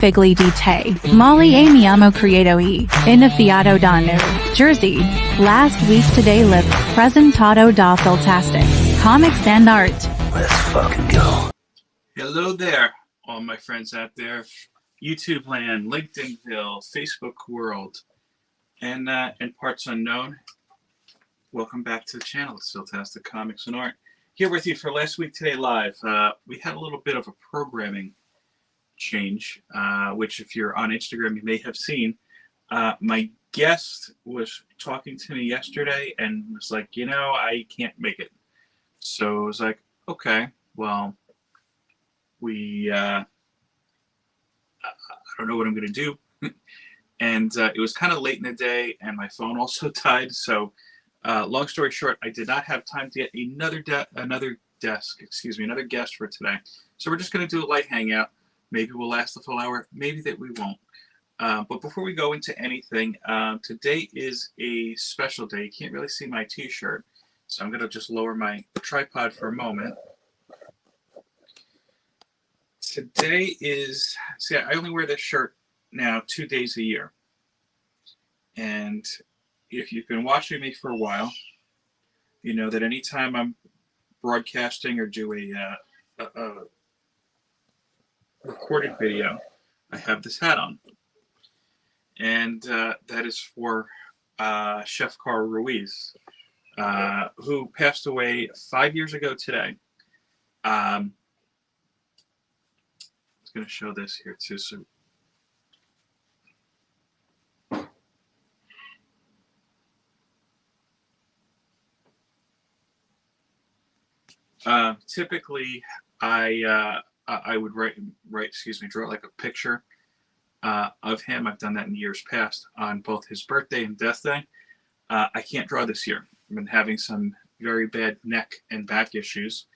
Figli di te, Molly amiamo creato e iniziato da New Jersey. Last week today lived presentato da Filtastic, Comics and Art. Let's fucking go. Hello there, all my friends out there. YouTube land, LinkedInville, Facebook world, and parts unknown. Welcome back to the channel. It's Filtastic Comics and Art. Here with you for Last Week Today Live. We had a little bit of a programming change, which if you're on Instagram you may have seen. My guest was talking to me yesterday and was like, I can't make it. So I was like, okay, well, I don't know what I'm going to do. And it was kind of late in the day and my phone also died. So long story short, I did not have time to get another guest for today. So we're just going to do a light hangout. Maybe we'll last the full hour. Maybe that we won't. But before we go into anything, today is a special day. You can't really see my t-shirt. So I'm going to just lower my tripod for a moment. Today is, I only wear this shirt now 2 days a year. And if you've been watching me for a while, you know that anytime I'm broadcasting or do a recorded video, I have this hat on. And that is for Chef Carl Ruiz, who passed away 5 years ago today. I was going to show this here too. So typically I would draw like a picture of him. I've done that in years past on both his birthday and death day. I can't draw this year. I've been having some very bad neck and back issues,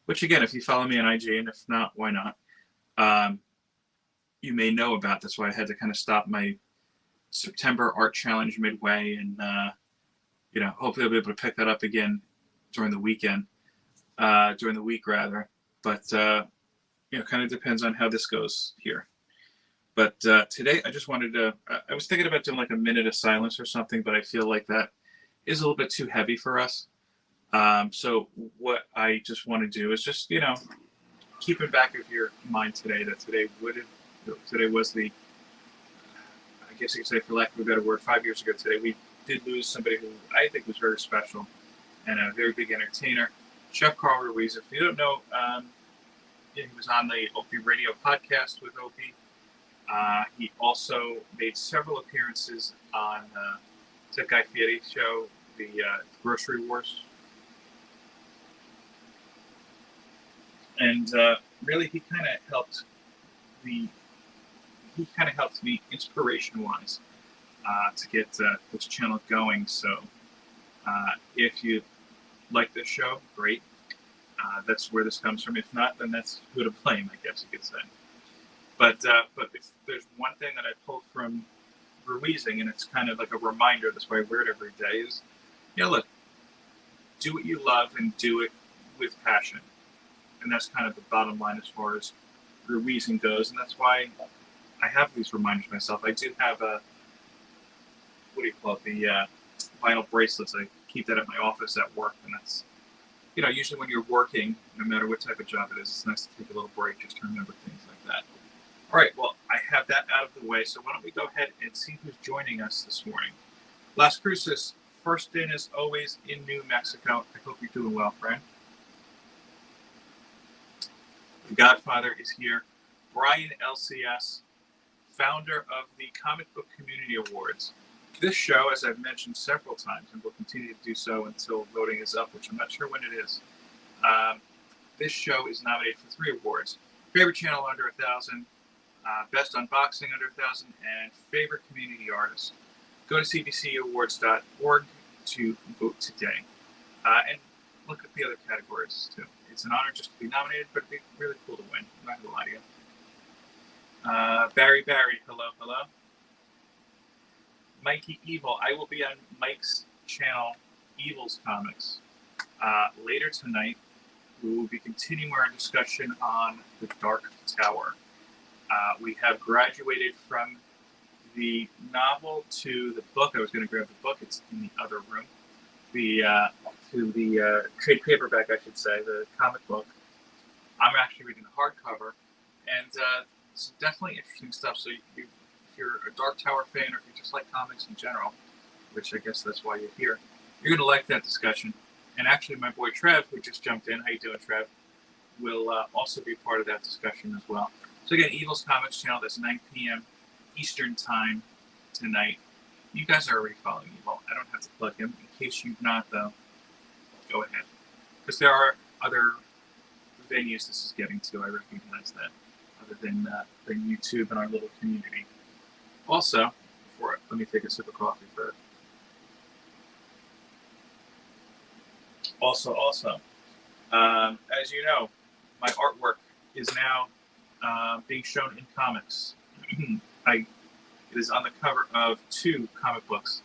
which again, if you follow me on IG, and if not, why not? You may know about. That's why I had to kind of stop my September art challenge midway, and hopefully I'll be able to pick that up again during the week rather. But kind of depends on how this goes here. But today I just wanted to, I was thinking about doing like a minute of silence or something, but I feel like that is a little bit too heavy for us. So what I just want to do is just, keep in back of your mind today that today was the, I guess you could say, for lack of a better word, 5 years ago today, we did lose somebody who I think was very special and a very big entertainer, Chef Carl Ruiz. If you don't know, he was on the Opie Radio podcast with Opie. He also made several appearances on the Guy Fieri show, the Grocery Wars. And really, he kind of helped me inspiration-wise to get this channel going. So if you like this show, great. That's where this comes from. If not, then that's who to blame, I guess you could say. But if there's one thing that I pulled from Ruizing, and it's kind of like a reminder, that's why I wear it every day, is, look, do what you love and do it with passion. And that's kind of the bottom line as far as Ruizing goes. And that's why I have these reminders myself. I do have the vinyl bracelets. I keep that at my office at work, and that's, usually when you're working, no matter what type of job it is, it's nice to take a little break just to remember things like that. All right, well, I have that out of the way, so why don't we go ahead and see who's joining us this morning. Las Cruces, first in as always in New Mexico. I hope you're doing well, friend. The Godfather is here. Brian LCS, founder of the Comic Book Community Awards. This show, as I've mentioned several times, and will continue to do so until voting is up, which I'm not sure when it is, this show is nominated for 3 awards. Favorite channel under 1,000, best unboxing under 1,000, and favorite community artist. Go to cbcawards.org to vote today. And look at the other categories too. It's an honor just to be nominated, but it'd be really cool to win. I'm not going to lie to you. Barry, hello. Mikey Evil. I will be on Mike's channel, Evil's Comics, later tonight. We will be continuing our discussion on The Dark Tower. We have graduated from the novel to the book. I was going to grab the book. It's in the other room. To the trade paperback, I should say, the comic book. I'm actually reading the hardcover, and it's definitely interesting stuff. So if you're a Dark Tower fan, or if you just like comics in general, which I guess that's why you're here, you're going to like that discussion. And actually, my boy Trev, who just jumped in, how you doing, Trev, will also be part of that discussion as well. So again, Evil's Comics channel, that's 9 p.m. Eastern Time tonight. You guys are already following Evil. I don't have to plug him. In case you've not, though, go ahead. Because there are other venues this is getting to. I recognize that, other than YouTube and our little community. Also, let me take a sip of coffee first. Also, as you know, my artwork is now being shown in comics. It is on the cover of 2 comic books,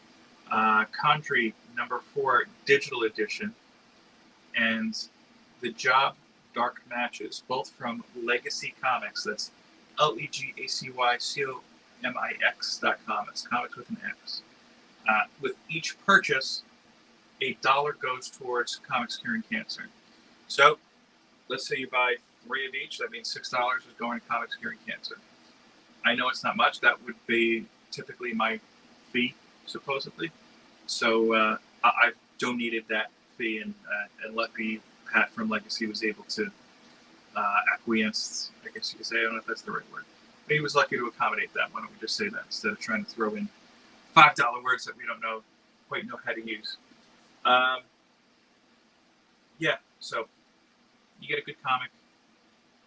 Condry #4 digital edition, and The Job Dark Matches, both from Legacy Comics. That's LEGACYCOMIX.com. It's comics with an X. With each purchase, $1 goes towards Comics Curing Cancer. So, let's say you buy 3 of each. That means $6 is going to Comics Curing Cancer. I know it's not much. That would be typically my fee, supposedly. So I've donated that fee, and lucky Pat from Legacy was able to acquiesce, I guess you could say. I don't know if that's the right word. But he was lucky to accommodate that. Why don't we just say that instead of trying to throw in $5 words that we don't quite know how to use. Yeah, so you get a good comic.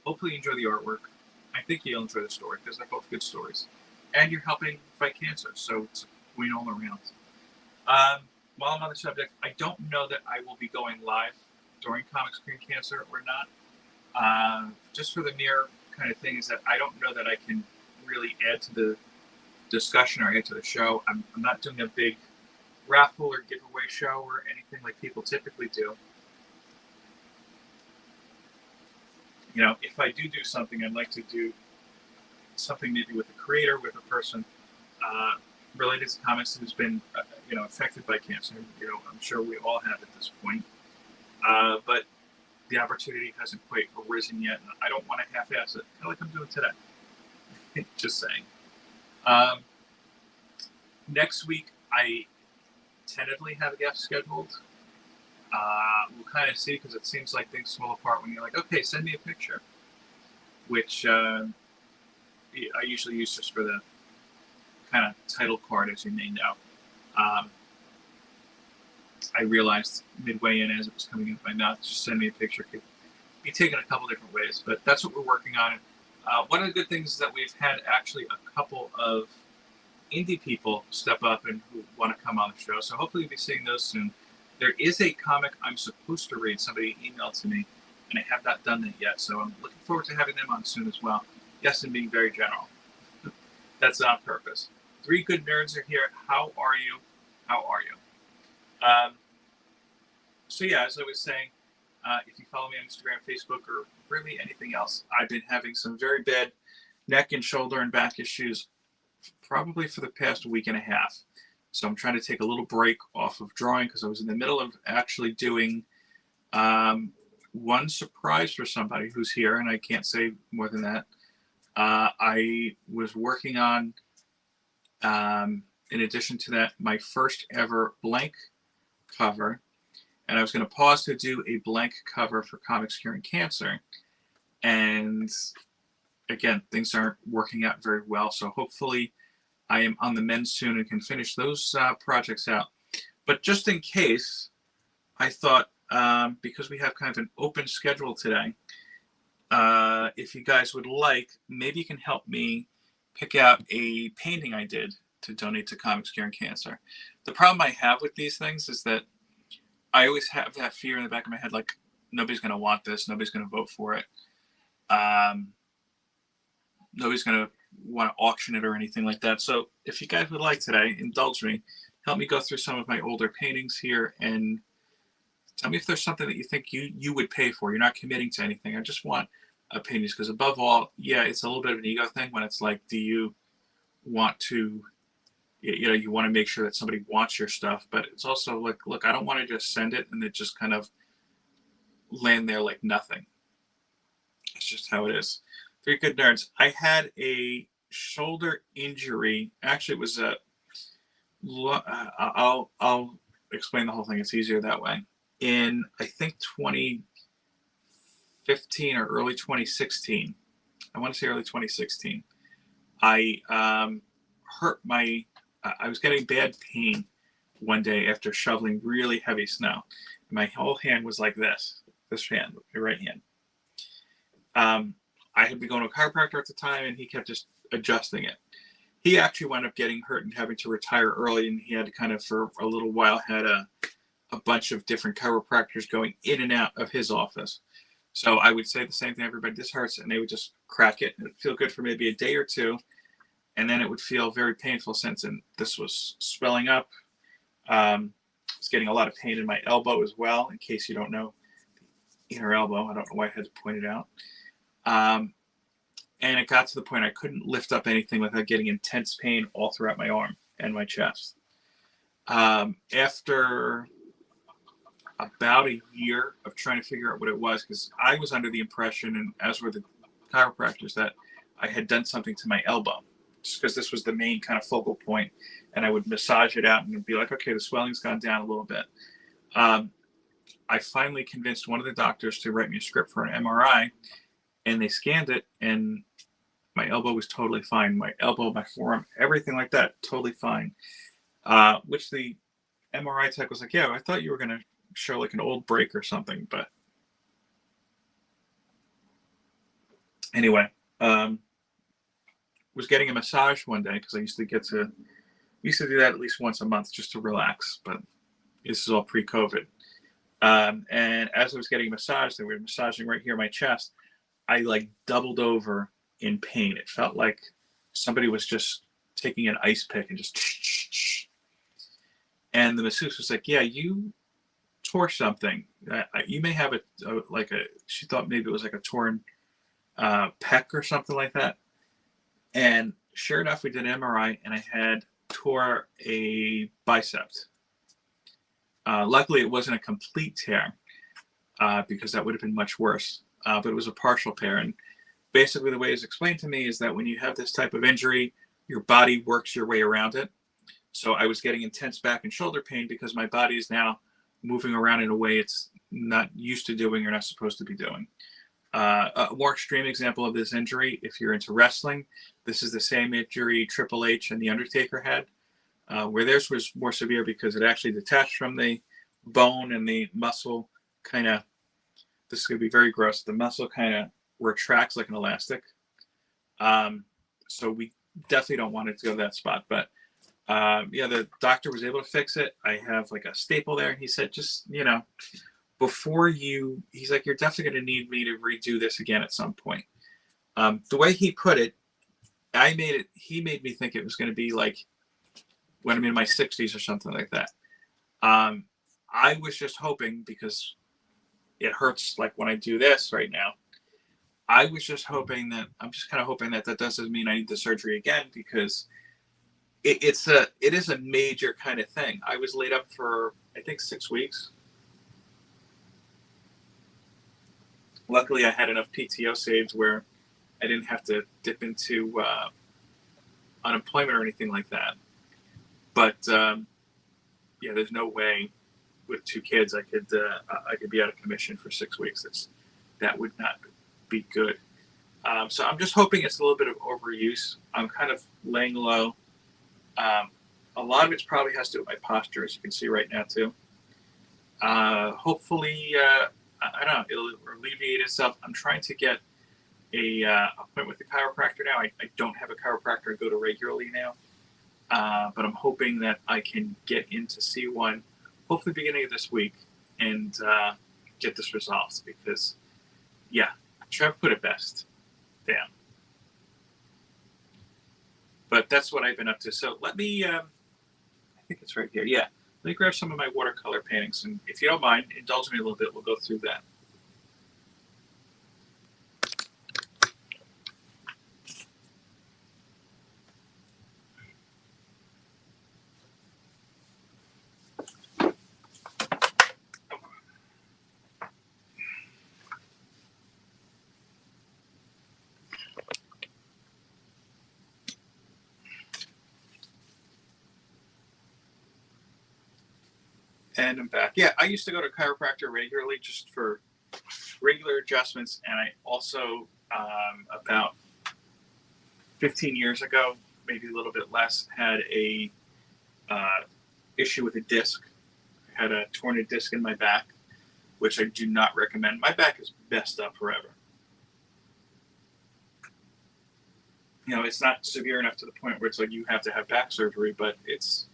Hopefully you enjoy the artwork. I think you'll enjoy the story because they're both good stories. And you're helping fight cancer, so it's a win all around. While I'm on the subject, I don't know that I will be going live during Comics Curing Cancer or not. Just for the mere kind of thing is that I don't know that I can really add to the discussion or add to the show. I'm not doing a big raffle or giveaway show or anything like people typically do. You know, if I do something, I'd like to do something maybe with a creator, with a person related to comics who's been, affected by cancer. You know, I'm sure we all have at this point. But the opportunity hasn't quite arisen yet, and I don't want to half-ass it, kind of like I'm doing today. Just saying. Next week, I tentatively have a guest scheduled. We'll kind of see, because it seems like things fall apart when you're like, okay, send me a picture, which I usually use just for the kind of title card, as you may know. I realized midway in, as it was coming into my mouth, just send me a picture could be taken a couple different ways, but that's what we're working on. One of the good things is that we've had actually a couple of indie people step up and who want to come on the show, so hopefully we'll be seeing those soon. There is a comic I'm supposed to read. Somebody emailed to me, and I have not done that yet, so I'm looking forward to having them on soon as well. Yes, and being very general. That's on purpose. 3 good nerds are here. How are you? How are you? So yeah, as I was saying, if you follow me on Instagram, Facebook, or really anything else, I've been having some very bad neck and shoulder and back issues probably for the past week and a half. So I'm trying to take a little break off of drawing because I was in the middle of actually doing one surprise for somebody who's here, and I can't say more than that. I was working on, in addition to that, my first ever blank cover, and I was going to pause to do a blank cover for Comics Curing Cancer. And again, things aren't working out very well, so hopefully I am on the mend soon and can finish those projects out. But just in case, I thought, because we have kind of an open schedule today, if you guys would like, maybe you can help me pick out a painting I did to donate to Comics Curing Cancer. The problem I have with these things is that I always have that fear in the back of my head, like, nobody's going to want this, nobody's going to vote for it. Nobody's going to want to auction it or anything like that. So if you guys would like today, indulge me, help me go through some of my older paintings here and tell me if there's something that you think you would pay for. You're not committing to anything. I just want opinions, because above all, yeah, it's a little bit of an ego thing when it's like, do you want to, you want to make sure that somebody wants your stuff, but it's also like, look, I don't want to just send it and it just kind of land there like nothing. It's just how it is. Three Good Nerds. I had a shoulder injury. Actually, it was a. I'll explain the whole thing. It's easier that way. In I think 2015 or early 2016. I want to say early 2016. I hurt my. I was getting bad pain one day after shoveling really heavy snow. My whole hand was like this. This hand, my right hand. I had been going to a chiropractor at the time, and he kept just adjusting it. He actually wound up getting hurt and having to retire early, and he had to kind of, for a little while, had a bunch of different chiropractors going in and out of his office. So I would say the same thing, everybody, this hurts, and they would just crack it. It would feel good for maybe a day or two, and then it would feel very painful since this was swelling up. I was getting a lot of pain in my elbow as well, in case you don't know. The inner elbow, I don't know why I had to point it out. And it got to the point I couldn't lift up anything without getting intense pain all throughout my arm and my chest. After about a year of trying to figure out what it was, because I was under the impression, and as were the chiropractors, that I had done something to my elbow, just because this was the main kind of focal point, and I would massage it out and it'd be like, okay, the swelling's gone down a little bit. I finally convinced one of the doctors to write me a script for an MRI, and they scanned it, and my elbow was totally fine. My elbow, my forearm, everything like that, totally fine. Which the MRI tech was like, yeah, I thought you were going to show like an old break or something. But anyway, was getting a massage one day because I used to do that at least once a month just to relax. But this is all pre-COVID. And as I was getting massaged, they were massaging right here, my chest. I like doubled over in pain. It felt like somebody was just taking an ice pick and just. And the masseuse was like, "Yeah, you tore something. You may have she thought maybe it was like a torn pec or something like that." And sure enough, we did an MRI, and I had tore a bicep. Luckily, it wasn't a complete tear because that would have been much worse. But it was a partial tear. And basically the way it's explained to me is that when you have this type of injury, your body works your way around it. So I was getting intense back and shoulder pain because my body is now moving around in a way it's not used to doing or not supposed to be doing. A more extreme example of this injury, if you're into wrestling, this is the same injury Triple H and The Undertaker had, where theirs was more severe because it actually detached from the bone and the muscle kind of, this is going to be very gross, the muscle kind of retracts like an elastic. So we definitely don't want it to go to that spot. But the doctor was able to fix it. I have like a staple there. He said, just, before he's like, you're definitely going to need me to redo this again at some point. The way he put it, he made me think it was going to be like when I'm in my 60s or something like that. I was just hoping, because it hurts like when I do this right now. I'm just kind of hoping that doesn't mean I need the surgery again, because it is a major kind of thing. I was laid up for, I think, 6 weeks. Luckily, I had enough PTO saved where I didn't have to dip into unemployment or anything like that. But there's no way with 2 kids I could be out of commission for 6 weeks. That would not be good. So I'm just hoping it's a little bit of overuse. I'm kind of laying low. A lot of it probably has to do with my posture, as you can see right now too. Hopefully, I don't know, it'll alleviate itself. I'm trying to get a appointment with the chiropractor now. I don't have a chiropractor I go to regularly now, but I'm hoping that I can get in to see one, hopefully beginning of this week, and get this resolved, because, Trev put it best. Damn. But that's what I've been up to. So let me, I think it's right here. Yeah. Let me grab some of my watercolor paintings. And if you don't mind, indulge me a little bit. We'll go through that. And I'm back. Yeah, I used to go to chiropractor regularly just for regular adjustments, and I also about 15 years ago, maybe a little bit less, had a issue with a disc. I had a torn disc in my back, which I do not recommend. My back is messed up forever. You know, it's not severe enough to the point where it's like you have to have back surgery, but it's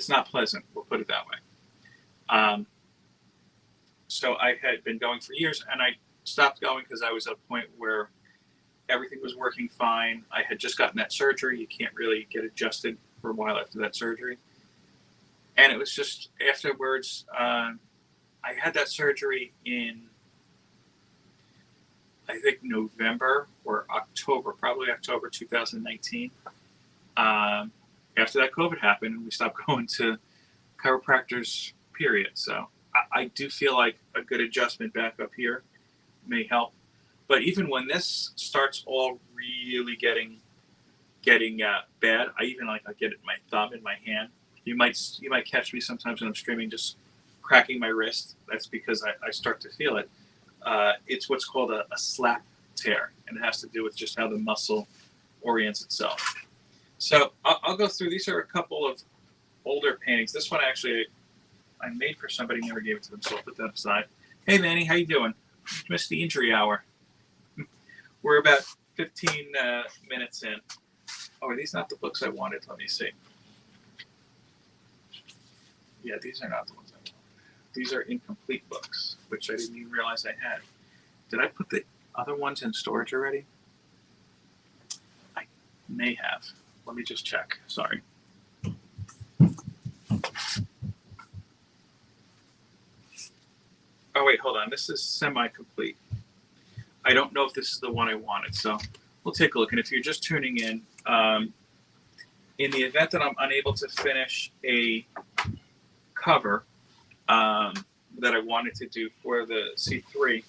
not pleasant. We'll put it that way. So I had been going for years, and I stopped going because I was at a point where everything was working fine. I had just gotten that surgery. You can't really get adjusted for a while after that surgery. And it was just afterwards, I had that surgery in, I think, November or October, probably October 2019. After that COVID happened, and we stopped going to chiropractors, period. So I do feel like a good adjustment back up here may help. But even when this starts all really getting bad, I even I get it in my thumb, in my hand. You might catch me sometimes when I'm streaming just cracking my wrist. That's because I start to feel it. It's what's called a slap tear, and it has to do with just how the muscle orients itself. So I'll go through. These are a couple of older paintings. This one actually I made for somebody, never gave it to them, so I'll put that aside. Hey Manny, how you doing? You missed the injury hour. We're about 15 minutes in. Oh, are these not the books I wanted? Let me see. Yeah, these are not the ones I wanted. These are incomplete books, which I didn't even realize I had. Did I put the other ones in storage already? I may have. Let me just check. Sorry. Oh, wait, hold on. This is semi-complete. I don't know if this is the one I wanted, so we'll take a look. And if you're just tuning in the event that I'm unable to finish a cover that I wanted to do for the C3,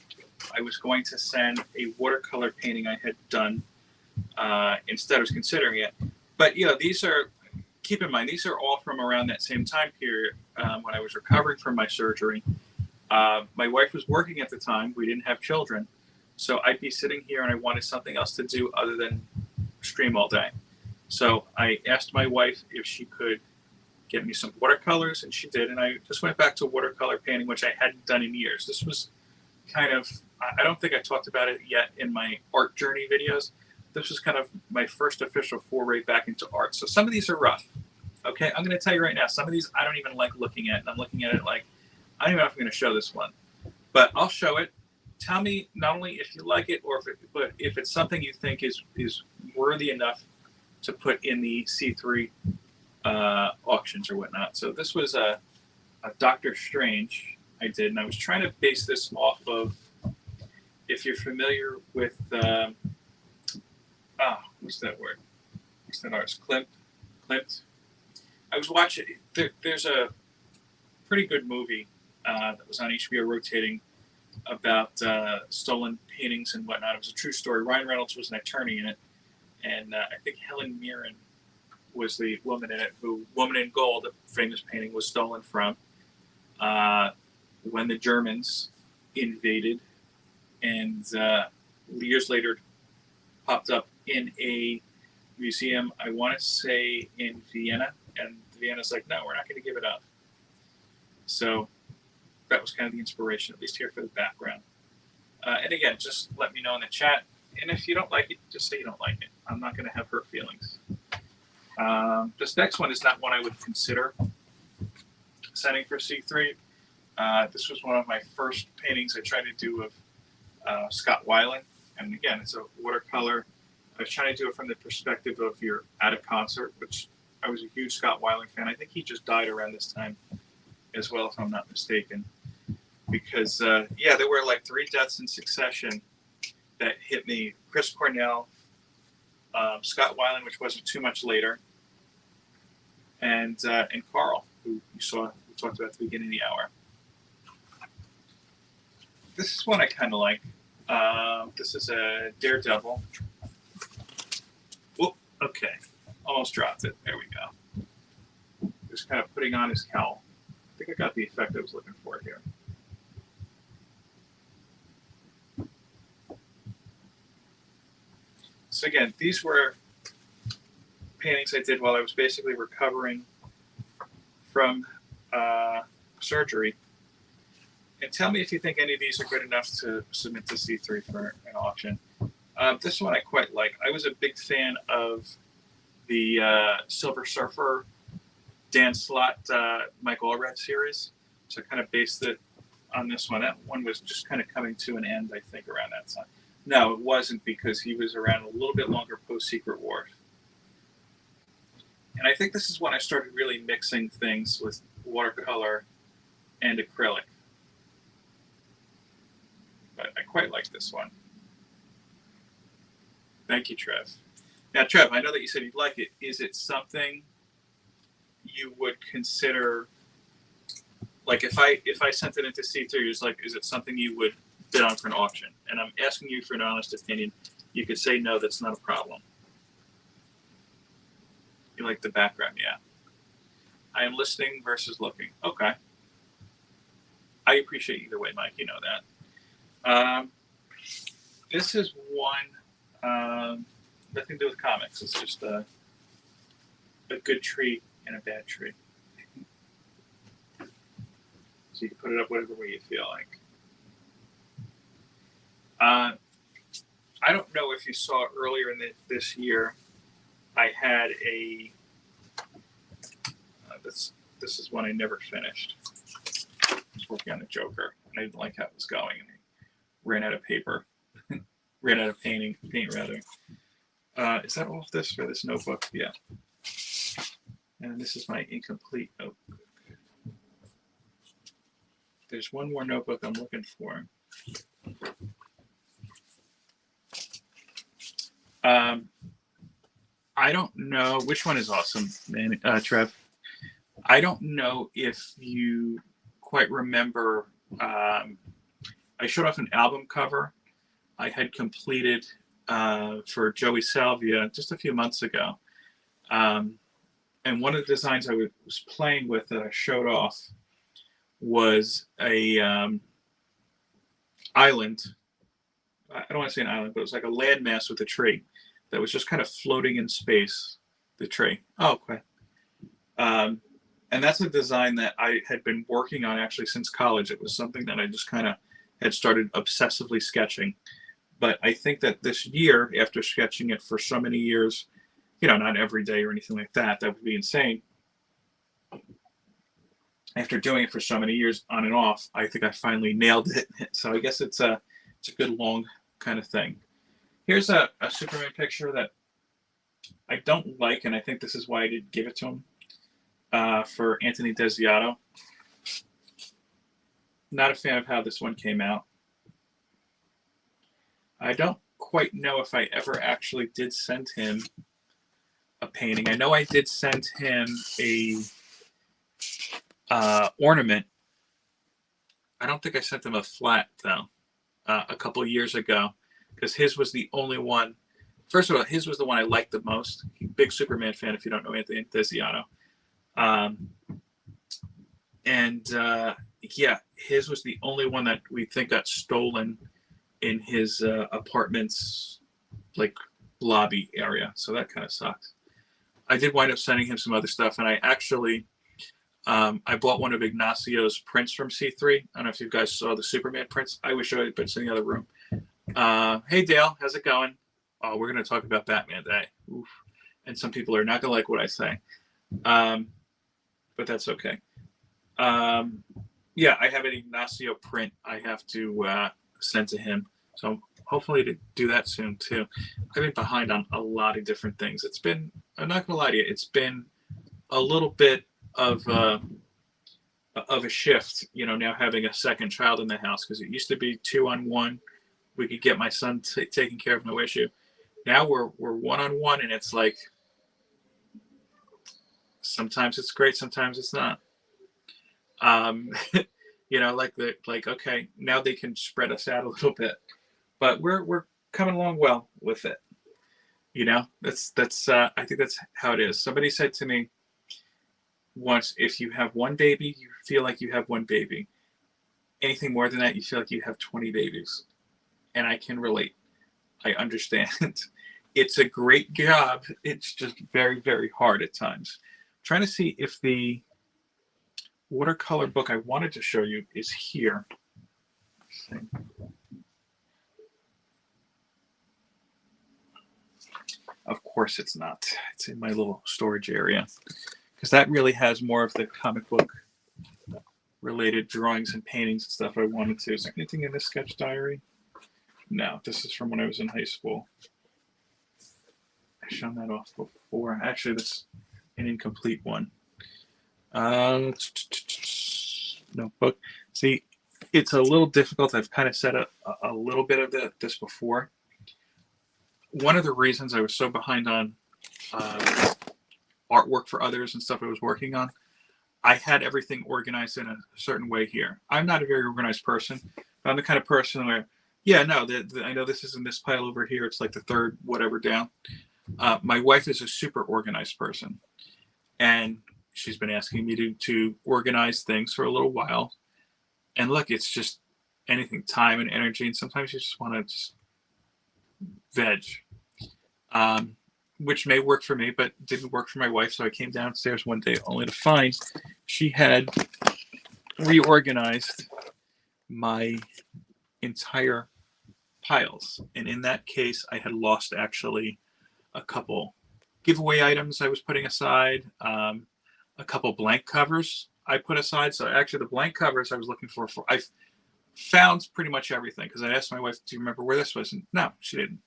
I was going to send a watercolor painting I had done. Instead, I was considering it. But, you know, these are, keep in mind, these are all from around that same time period when I was recovering from my surgery. My wife was working at the time. We didn't have children. So I'd be sitting here and I wanted something else to do other than stream all day. So I asked my wife if she could get me some watercolors, and she did. And I just went back to watercolor painting, which I hadn't done in years. This was kind of, I don't think I talked about it yet in my art journey videos. This was kind of my first official foray back into art. So some of these are rough. Okay, I'm going to tell you right now, some of these I don't even like looking at. And I'm looking at it like, I don't even know if I'm going to show this one. But I'll show it. Tell me not only if you like it, or but if it's something you think is worthy enough to put in the C3 auctions or whatnot. So this was a Doctor Strange I did, and I was trying to base this off of, if you're familiar with, what's that word? What's that artist? Klimt. I was watching, there's a pretty good movie that was on HBO rotating about stolen paintings and whatnot. It was a true story. Ryan Reynolds was an attorney in it, and I think Helen Mirren was the woman in it, who Woman in Gold, a famous painting, was stolen from when the Germans invaded, and years later popped up in a museum, I want to say in Vienna, and Vienna's like, no, we're not going to give it up. So that was kind of the inspiration, at least here for the background. And again, just let me know in the chat. And if you don't like it, just say you don't like it. I'm not going to have hurt feelings. This next one is not one I would consider sending for C3. This was one of my first paintings I tried to do of Scott Weiland. And again, it's a watercolor. I was trying to do it from the perspective of you're at a concert, which I was a huge Scott Weiland fan. I think he just died around this time as well, if I'm not mistaken. Because, there were like 3 deaths in succession that hit me. Chris Cornell, Scott Weiland, which wasn't too much later, and Carl, who we talked about at the beginning of the hour. This is one I kind of like. This is a Daredevil. Whoop, okay. Almost dropped it. There we go. Just kind of putting on his cowl. I think I got the effect I was looking for here. So again, these were paintings I did while I was basically recovering from surgery. And tell me if you think any of these are good enough to submit to C3 for an auction. This one I quite like. I was a big fan of the Silver Surfer Dan Slott Mike Allred series, so I kind of based it on this one. That one was just kind of coming to an end, I think, around that time. No, it wasn't, because he was around a little bit longer post Secret Wars. And I think this is when I started really mixing things with watercolor and acrylic. But I quite like this one. Thank you, Trev. Now, Trev, I know that you said you'd like it. Is it something you would consider, like if I sent it into C3, you're just like, is it something you would bid on for an auction? And I'm asking you for an honest opinion. You could say no, that's not a problem. You like the background, yeah. I am listening versus looking. Okay. I appreciate either way, Mike. You know that. This is one, nothing to do with comics. It's just a good tree and a bad tree. So you can put it up whatever way you feel like. I don't know if you saw earlier in this year, I had a, this is one I never finished. I was working on the Joker, and I didn't like how it was going, and I ran out of paper, ran out of paint rather. Is that all of this for this notebook? Yeah. And this is my incomplete notebook. There's one more notebook I'm looking for. I don't know which one is awesome, man. Trev, I don't know if you quite remember. I showed off an album cover I had completed for Joey Salvia just a few months ago. And one of the designs I was playing with that I showed off was a island. I don't want to say an island, but it was like a landmass with a tree that was just kind of floating in space, the tree. Oh, okay. And that's a design that I had been working on actually since college. It was something that I just kind of had started obsessively sketching. But I think that this year, after sketching it for so many years, you know, not every day or anything like that, that would be insane. After doing it for so many years on and off, I think I finally nailed it. So I guess it's a good long kind of thing. Here's a Superman picture that I don't like, and I think this is why I didn't give it to him, for Anthony Desiato. Not a fan of how this one came out. I don't quite know if I ever actually did send him a painting. I know I did send him a ornament. I don't think I sent him a flat, though, a couple years ago, because his was the only one. First of all, his was the one I liked the most. Big Superman fan, if you don't know Anthony Desiato. Yeah, his was the only one that we think got stolen in his apartment's like lobby area. So that kind of sucks. I did wind up sending him some other stuff, and I actually I bought one of Ignacio's prints from C3. I don't know if you guys saw the Superman prints. I wish I had been in the other room. Hey Dale, how's it going? Oh, we're going to talk about Batman today. Oof. And some people are not going to like what I say. But that's okay. Yeah, I have an Ignacio print I have to send to him. So hopefully to do that soon too. I've been behind on a lot of different things. It's been, I'm not going to lie to you, it's been a little bit of a shift, you know, now having a second child in the house, because it used to be 2-on-1. We could get my son taken care of, no issue. Now we're 1-on-1, and it's like sometimes it's great, sometimes it's not. You know, like okay, now they can spread us out a little bit, but we're coming along well with it. You know, that's I think that's how it is. Somebody said to me, once, if you have one baby, you feel like you have one baby. Anything more than that, you feel like you have 20 babies. And I can relate. I understand. It's a great job. It's just very, very hard at times. I'm trying to see if the watercolor book I wanted to show you is here. Of course it's not. It's in my little storage area because that really has more of the comic book related drawings and paintings and stuff I wanted to. Is there anything in this sketch diary? No, this is from when I was in high school. I've shown that off before. Actually, that's an incomplete one. Notebook. See, it's a little difficult. I've kind of said a little bit of this before. One of the reasons I was so behind on artwork for others and stuff I was working on, I had everything organized in a certain way here. I'm not a very organized person. But I'm the kind of person where, yeah, no, I know this is in this pile over here. It's like the third whatever down. My wife is a super organized person. And she's been asking me to organize things for a little while. And look, it's just anything, time and energy. And sometimes you just want to just veg, which may work for me, but didn't work for my wife. So I came downstairs one day only to find she had reorganized my entire piles. And in that case, I had lost actually a couple giveaway items I was putting aside, a couple blank covers I put aside. So actually the blank covers I was looking for I found pretty much everything because I asked my wife, do you remember where this was? And no, she didn't.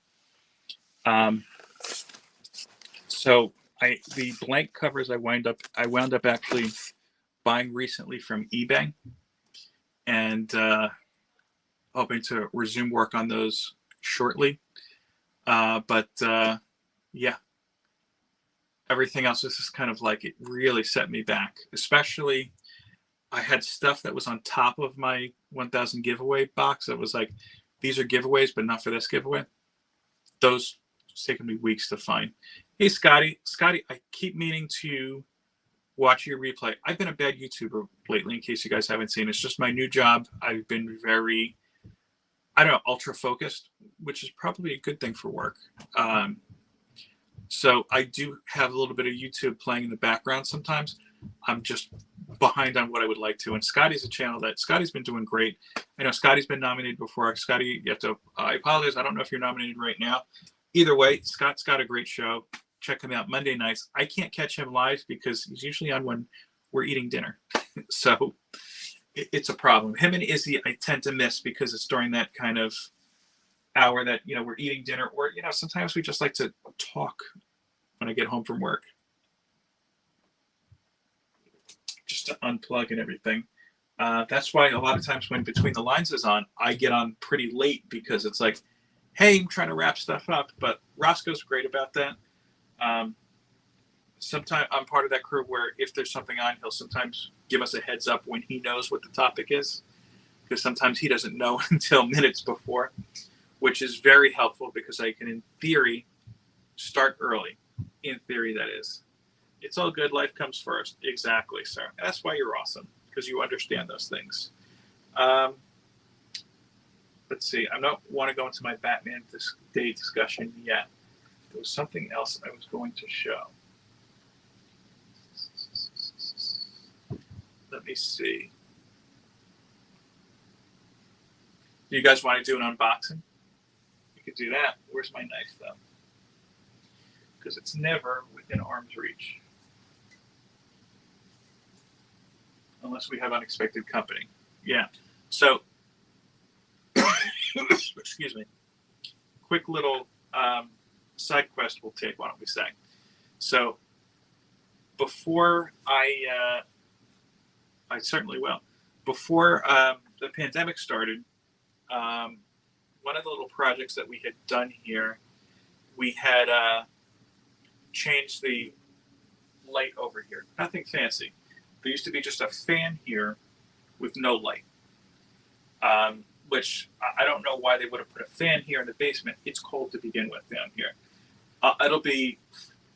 So the blank covers I wound up actually buying recently from eBay and hoping to resume work on those shortly. But yeah, everything else was just kind of like, it really set me back. Especially I had stuff that was on top of my 1000 giveaway box that was like, these are giveaways, but not for this giveaway. Those it's taken me weeks to find. Hey, Scotty, I keep meaning to watch your replay. I've been a bad YouTuber lately, in case you guys haven't seen. It's just my new job. I've been very, I don't know, ultra focused, which is probably a good thing for work. So I do have a little bit of YouTube playing in the background sometimes. I'm just behind on what I would like to. And Scotty's a channel that Scotty's been doing great. I know Scotty's been nominated before. Scotty, you have to, I apologize. I don't know if you're nominated right now. Either way, Scott's got a great show. Check him out Monday nights. I can't catch him live because he's usually on when we're eating dinner. So it's a problem. Him and Izzy, I tend to miss because it's during that kind of hour that, you know, we're eating dinner, or, you know, sometimes we just like to talk when I get home from work. Just to unplug and everything. That's why a lot of times when Between the Lines is on, I get on pretty late because it's like, hey, I'm trying to wrap stuff up. But Roscoe's great about that. Sometimes I'm part of that crew where if there's something on, he'll sometimes give us a heads up when he knows what the topic is, because sometimes he doesn't know until minutes before, which is very helpful because I can, in theory, start early. In theory, that is. It's all good. Life comes first. Exactly, sir. That's why you're awesome, because you understand those things. Let's see. I don't want to go into my Batman Day discussion yet. There was something else I was going to show. Let me see. Do you guys want to do an unboxing? We could do that. Where's my knife, though? Because it's never within arm's reach. Unless we have unexpected company. Yeah. So, excuse me. Quick little side quest we'll take, why don't we say. So, before I certainly will. Before the pandemic started, one of the little projects that we had done here, we had changed the light over here. Nothing fancy. There used to be just a fan here with no light, which I don't know why they would have put a fan here in the basement. It's cold to begin with down here. It'll be,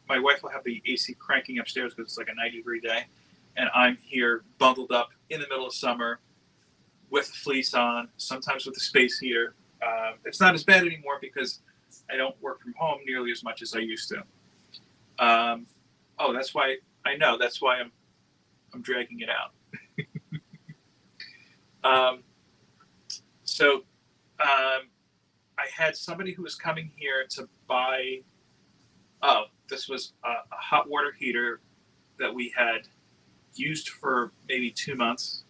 my wife will have the AC cranking upstairs because it's like a 90-degree day. and I'm here bundled up in the middle of summer with a fleece on, sometimes with a space heater. It's not as bad anymore because I don't work from home nearly as much as I used to. That's why I know. That's why I'm dragging it out. I had somebody who was coming here to buy. Oh, this was a hot water heater that we had used for maybe 2 months.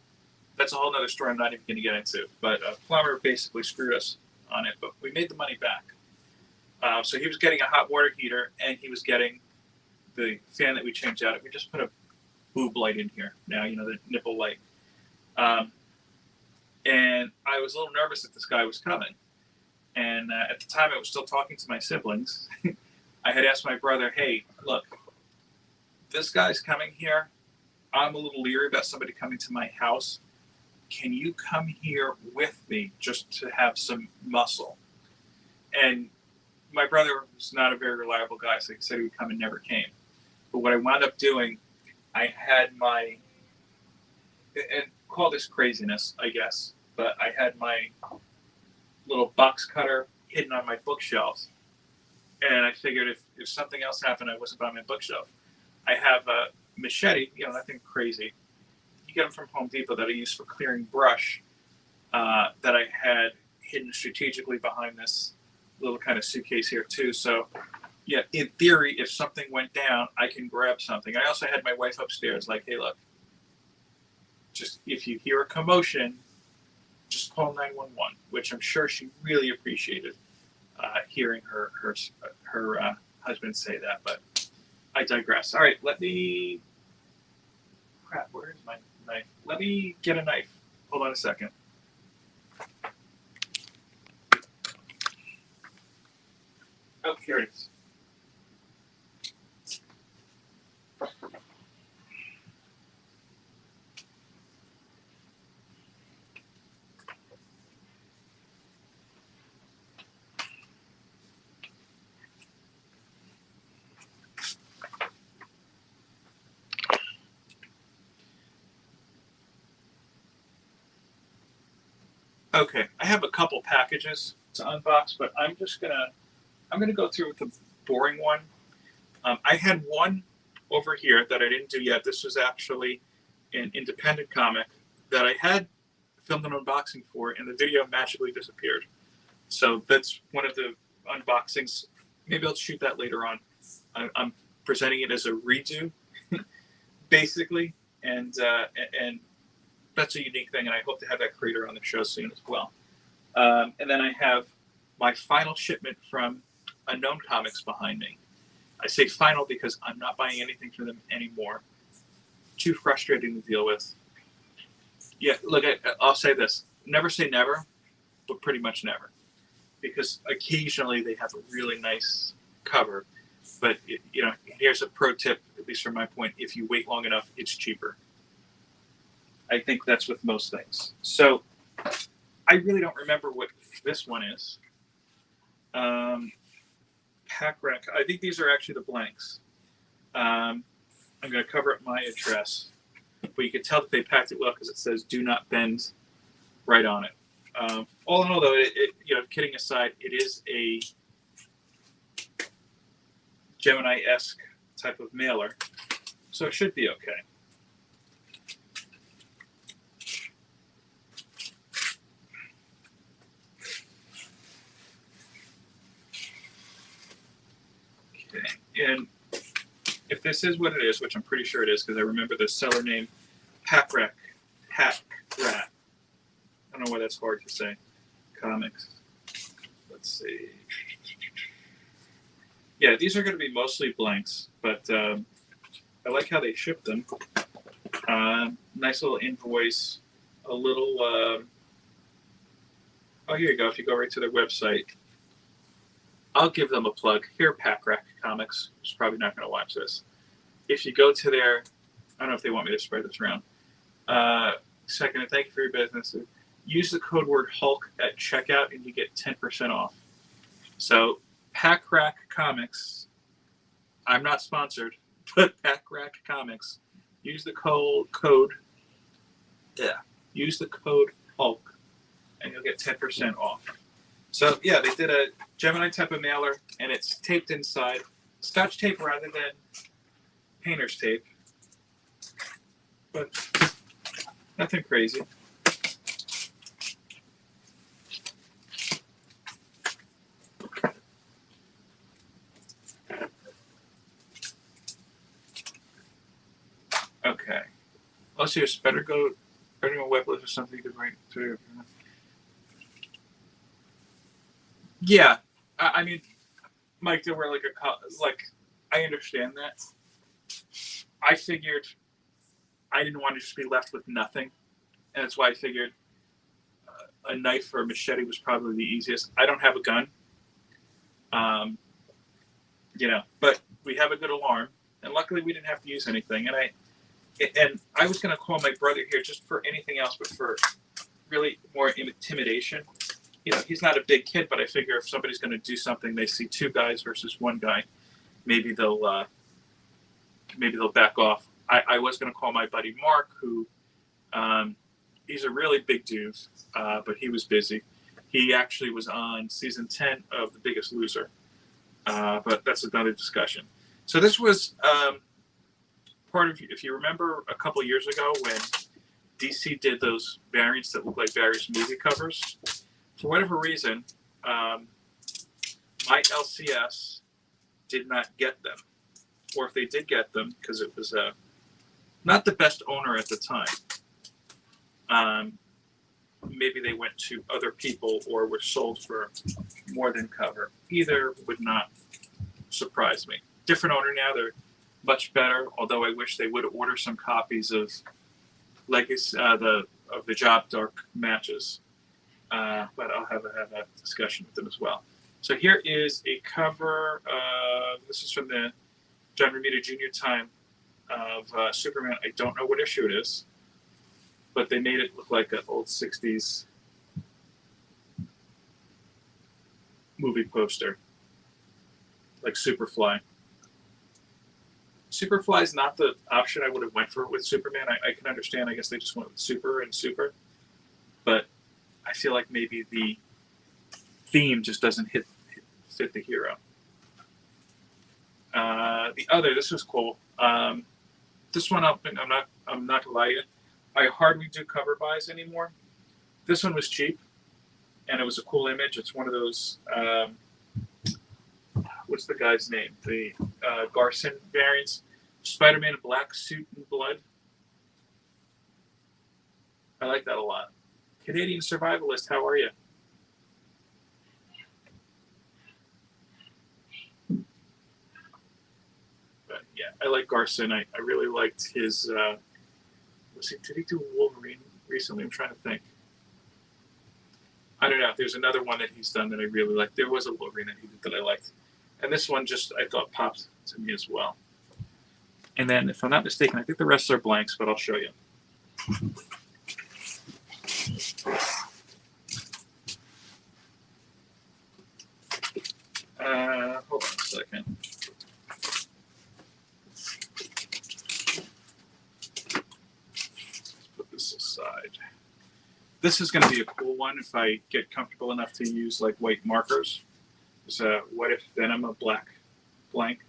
That's a whole nother story I'm not even going to get into. But a plumber basically screwed us on it, but we made the money back. So he was getting a hot water heater, and he was getting the fan that we changed out. We just put a boob light in here now, the nipple light. And I was a little nervous that this guy was coming. And at the time, I was still talking to my siblings. I had asked my brother, hey, look, this guy's coming here. I'm a little leery about somebody coming to my house. Can you come here with me just to have some muscle? And my brother was not a very reliable guy, so he said he would come and never came. But what I wound up doing, I had and call this craziness, I guess, but I had my little box cutter hidden on my bookshelf. And I figured if something else happened, I wasn't by my bookshelf. I have a machete, nothing crazy. You get them from Home Depot that I use for clearing brush that I had hidden strategically behind this little kind of suitcase here too. So yeah, in theory, if something went down, I can grab something. I also had my wife upstairs like, hey, look, just if you hear a commotion, just call 911, which I'm sure she really appreciated hearing her husband say that, but I digress. All right, where's my knife? Let me get a knife. Hold on a second. Oh, here it is. Okay, I have a couple packages to unbox, but I'm gonna go through with the boring one. I had one over here that I didn't do yet. This was actually an independent comic that I had filmed an unboxing for, and the video magically disappeared. So that's one of the unboxings. Maybe I'll shoot that later on. I'm presenting it as a redo, basically, and that's a unique thing, and I hope to have that creator on the show soon as well. And then I have my final shipment from Unknown Comics behind me. I say final because I'm not buying anything from them anymore. Too frustrating to deal with. Yeah, look, I'll say this. Never say never, but pretty much never. Because occasionally they have a really nice cover. But, here's a pro tip, at least from my point. If you wait long enough, it's cheaper. I think that's with most things. So I really don't remember what this one is. Pack Rack. I think these are actually the blanks. I'm going to cover up my address. But you can tell that they packed it well because it says "Do not bend" right on it. All in all, though, kidding aside, it is a Gemini-esque type of mailer, so it should be okay. And if this is what it is, which I'm pretty sure it is because I remember the seller name, Pack Rat. I don't know why that's hard to say. Comics. Let's see. Yeah, these are going to be mostly blanks, but I like how they ship them. Nice little invoice. A little... oh, here you go. If you go right to their website, I'll give them a plug. Here, Pack Rack Comics, who's probably not going to watch this. If you go to their, I don't know if they want me to spread this around. Second, thank you for your business. Use the code word Hulk at checkout and you get 10% off. So, Pack Rack Comics, I'm not sponsored, but Pack Rack Comics, use the code. Yeah, use the code Hulk, and you'll get 10% off. So yeah, they did a Gemini type of mailer, and it's taped inside Scotch tape rather than painter's tape, but nothing crazy. Okay. Also, your better go web list or something you could write through. Yeah, I mean, Mike, there were I understand that. I figured I didn't want to just be left with nothing, and that's why I figured a knife or a machete was probably the easiest. I don't have a gun, but we have a good alarm, and luckily we didn't have to use anything. And I was going to call my brother here just for anything else, but for really more intimidation. He's not a big kid, but I figure if somebody's going to do something, they see two guys versus one guy, maybe they'll back off. I was going to call my buddy Mark, who he's a really big dude, but he was busy. He actually was on season 10 of The Biggest Loser, but that's another discussion. So this was part of, if you remember a couple years ago when DC did those variants that look like various movie covers. For whatever reason, my LCS did not get them. Or if they did get them, because it was not the best owner at the time, maybe they went to other people or were sold for more than cover. Either would not surprise me. Different owner now, they're much better, although I wish they would order some copies of Legacy, of the Job Dark matches. But I'll have a discussion with them as well. So here is a cover. This is from the John Romita Jr. time of Superman. I don't know what issue it is, but they made it look like an old 60s movie poster, like Superfly. Superfly is not the option I would have went for with Superman. I can understand. I guess they just went with Super and Super, but I feel like maybe the theme just doesn't fit the hero. This was cool. This one I'm not gonna lie to you, I hardly do cover buys anymore. This one was cheap, and it was a cool image. It's one of those. What's the guy's name? The Garson variants. Spider-Man in black suit and blood. I like that a lot. Canadian Survivalist, how are you? But yeah, I like Garson. I really liked his. Did he do Wolverine recently? I'm trying to think. I don't know. There's another one that he's done that I really liked. There was a Wolverine that he did that I liked, and this one just I thought popped to me as well. And then, if I'm not mistaken, I think the rest are blanks, but I'll show you. Hold on a second. Let's put this aside. This is going to be a cool one if I get comfortable enough to use like white markers. There's a What If Venom, a black blank.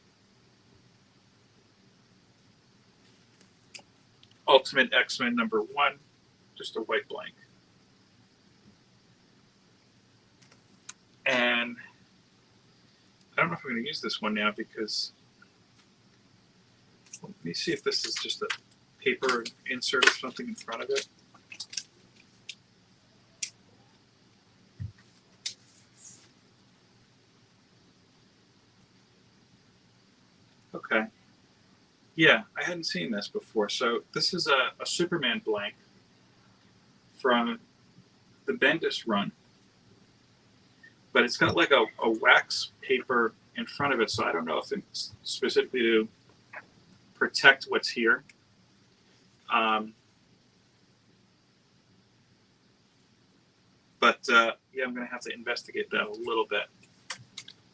Ultimate X-Men #1, just a white blank. And I don't know if I'm going to use this one now because let me see if this is just a paper insert or something in front of it. Okay. Yeah, I hadn't seen this before. So this is a Superman blank from the Bendis run. But it's got like a wax paper in front of it, so I don't know if it's specifically to protect what's here. Yeah, I'm going to have to investigate that a little bit.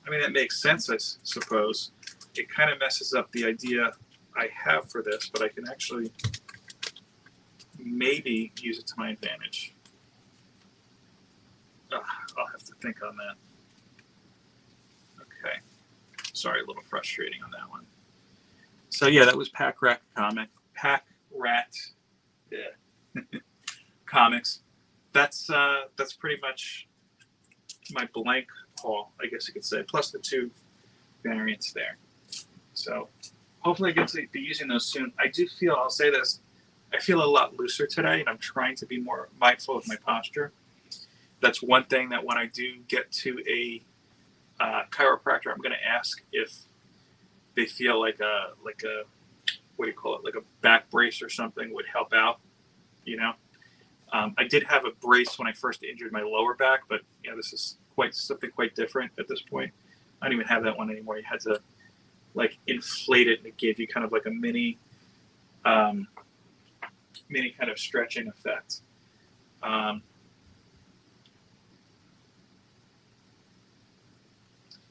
I mean, that makes sense, I suppose. It kind of messes up the idea I have for this, but I can actually maybe use it to my advantage. I'll have to think on that. Okay. Sorry, a little frustrating on that one. So yeah, that was Pack Rat yeah. Comics. That's pretty much my blank haul, I guess you could say, plus the 2 variants there. So hopefully I get to be using those soon. I do feel, I'll say this, I feel a lot looser today, and I'm trying to be more mindful of my posture. That's one thing that when I do get to a chiropractor, I'm going to ask if they feel like a what do you call it, like a back brace or something would help out. You know, I did have a brace when I first injured my lower back, but you know, this is something quite different at this point. I don't even have that one anymore. You had to like inflate it, and it gave you kind of like a mini kind of stretching effect.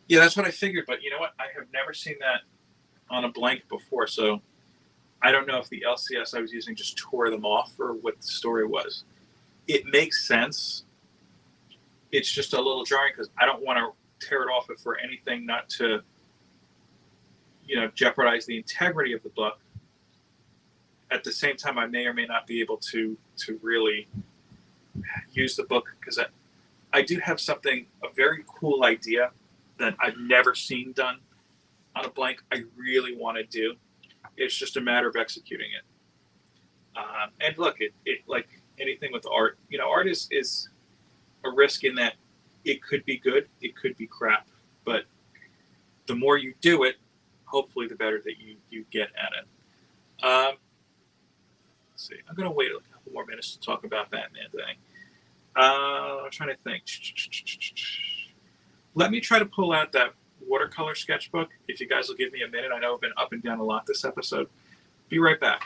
Yeah, that's what I figured, but you know what? I have never seen that on a blank before, so I don't know if the LCS I was using just tore them off or what the story was. It makes sense. It's just a little jarring because I don't want to tear it off if for anything not to, you know, jeopardize the integrity of the book. At the same time, I may or may not be able to really use the book because I do have a very cool idea that I've never seen done on a blank. I really want to do. It's just a matter of executing it. And look, it like anything with art, you know, art is a risk in that it could be good, it could be crap, but the more you do it, hopefully the better that you get at it. Let's see. I'm going to wait a couple more minutes to talk about Batman thing. I'm trying to think. Let me try to pull out that watercolor sketchbook. If you guys will give me a minute. I know I've been up and down a lot this episode. Be right back.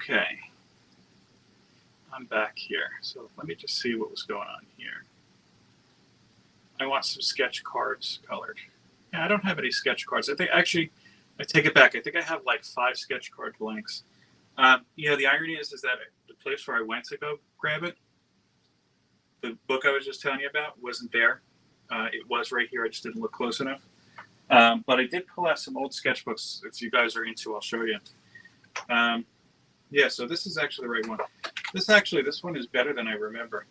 Okay. I'm back here. So let me just see what was going on here. I want some sketch cards colored. Yeah, I don't have any sketch cards. I think actually, I take it back. I think I have like 5 sketch card blanks. The irony is that the place where I went to go grab it, the book I was just telling you about, wasn't there. It was right here. I just didn't look close enough. But I did pull out some old sketchbooks. If you guys are into, I'll show you. So this is actually the right one. This one is better than I remember.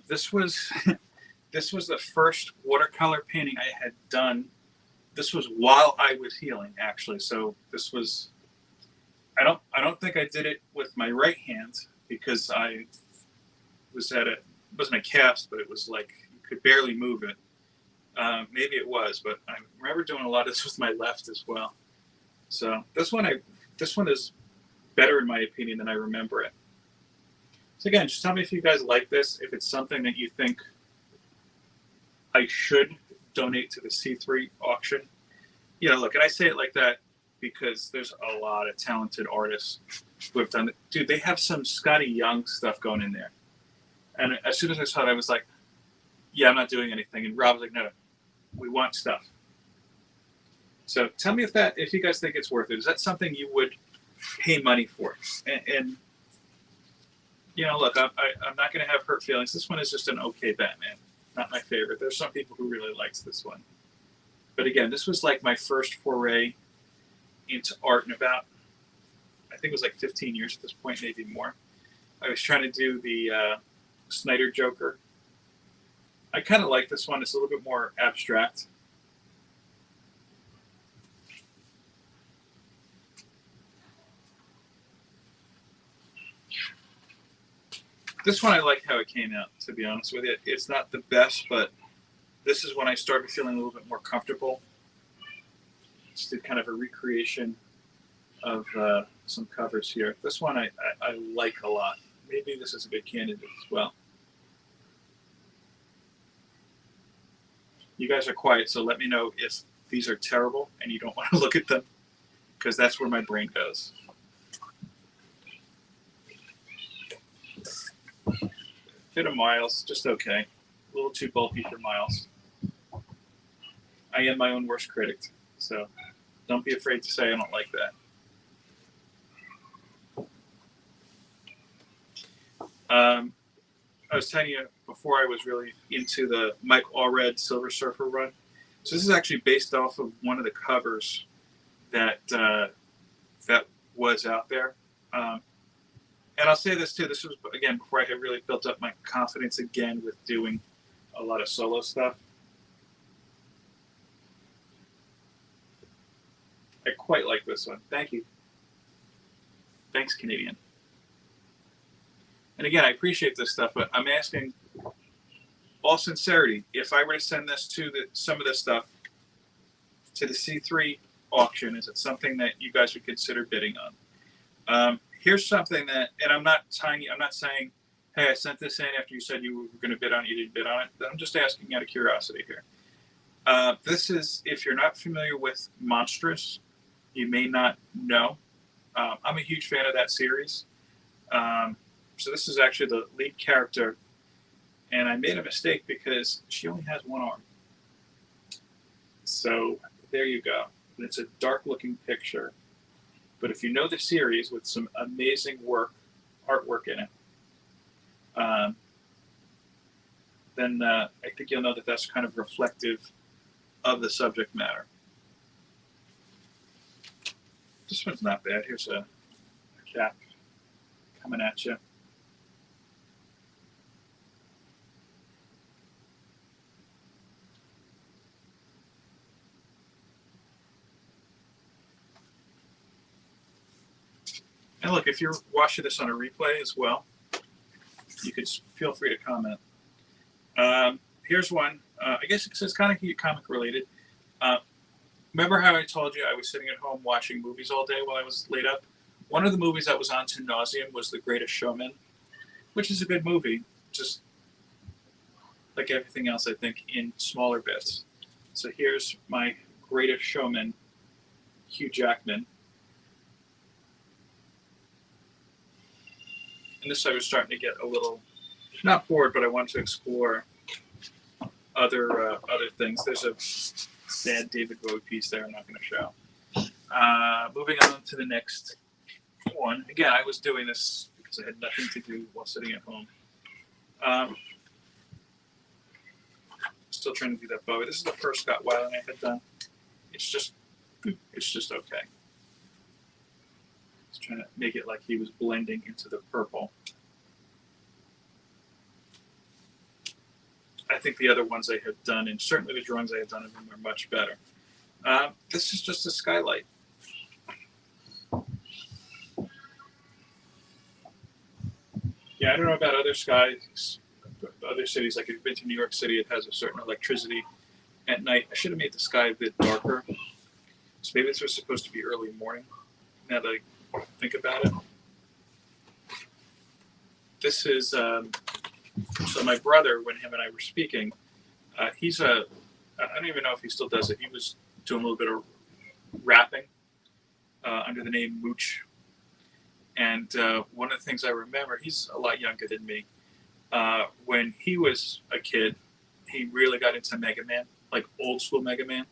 This was this was the first watercolor painting I had done. This was while I was healing, actually. So this was. I don't think I did it with my right hand because I was it wasn't a cast, but it was like you could barely move it. Maybe it was, but I remember doing a lot of this with my left as well. So this one is better in my opinion than I remember it. So again, just tell me if you guys like this, if it's something that you think I should donate to the C3 auction. Look, and I say it like that because there's a lot of talented artists who have done it. Dude, they have some Scotty Young stuff going in there. And as soon as I saw it, I was like, yeah, I'm not doing anything. And Rob was like, no, we want stuff. So tell me if you guys think it's worth it. Is that something you would pay money for? And look, I'm not going to have hurt feelings. This one is just an okay Batman. Not my favorite. There's some people who really likes this one. But again, this was like my first foray into art in about, I think it was like 15 years at this point, maybe more. I was trying to do the Snyder Joker. I kind of like this one. It's a little bit more abstract. This one I like how it came out, to be honest with you. It's not the best, but this is when I started feeling a little bit more comfortable. Just did kind of a recreation of some covers here. This one I like a lot. Maybe this is a good candidate as well. You guys are quiet, so let me know if these are terrible and you don't want to look at them, because that's where my brain goes. Fit of Miles, just okay. A little too bulky for Miles. I am my own worst critic, so don't be afraid to say I don't like that. I was telling you before I was really into the Mike Allred Silver Surfer run. So this is actually based off of one of the covers that was out there. And I'll say this too. This was, again, before I had really built up my confidence again with doing a lot of solo stuff. I quite like this one. Thank you. Thanks, Canadian. And again, I appreciate this stuff, but I'm asking, all sincerity, if I were to send this to some of this stuff to the C3 auction, is it something that you guys would consider bidding on? Here's something that, and I'm not saying, hey, I sent this in after you said you were going to bid on it, you didn't bid on it. I'm just asking out of curiosity here. This is, if you're not familiar with Monstrous, you may not know. I'm a huge fan of that series. So this is actually the lead character, and I made a mistake because she only has one arm. So there you go. And it's a dark-looking picture. But if you know the series with some amazing artwork in it, then I think you'll know that that's kind of reflective of the subject matter. This one's not bad. Here's a cap coming at you. And look, if you're watching this on a replay as well, you could feel free to comment. Here's one. I guess it's kind of comic related. Remember how I told you I was sitting at home watching movies all day while I was laid up? One of the movies that was on to nauseam was The Greatest Showman, which is a good movie, just like everything else, I think, in smaller bits. So here's my Greatest Showman, Hugh Jackman. And this I was starting to get a little, not bored, but I wanted to explore other things. There's a sad David Bowie piece there I'm not going to show. Moving on to the next one. Again, I was doing this because I had nothing to do while sitting at home. Still trying to do that Bowie. This is the first Scott Weiland I had done. It's just okay. Just trying to make it like he was blending into the purple. I think the other ones I have done, and certainly the drawings I have done of them, are much better. This is just a skylight. Yeah, I don't know about other skies, other cities. Like if you've been to New York City, it has a certain electricity at night. I should have made the sky a bit darker. So maybe this was supposed to be early morning, now that I think about it. This is, so my brother, when him and I were speaking, I don't even know if he still does it. He was doing a little bit of rapping under the name Mooch. And one of the things I remember, he's a lot younger than me. When he was a kid, he really got into Mega Man, like old school Mega Man.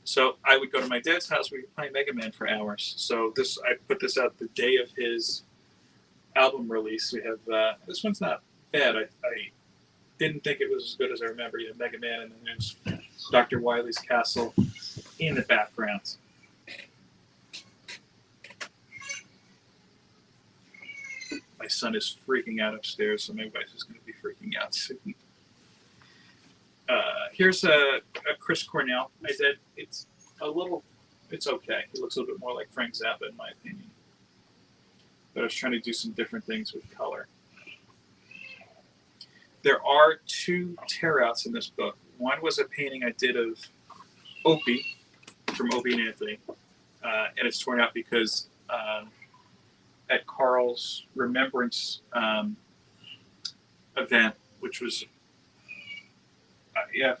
So I would go to my dad's house, we would play Mega Man for hours. So I put this out the day of his album release. We have, this one's not bad. I didn't think it was as good as I remember. You have Mega Man, and then there's Dr. Wily's Castle in the background. My son is freaking out upstairs, so my wife is going to be freaking out soon. Here's a Chris Cornell I did. It's okay. He looks a little bit more like Frank Zappa, in my opinion. But I was trying to do some different things with color. There are two tear-outs in this book. One was a painting I did of Opie, from Opie and Anthony. And it's torn out because at Carl's remembrance event, which was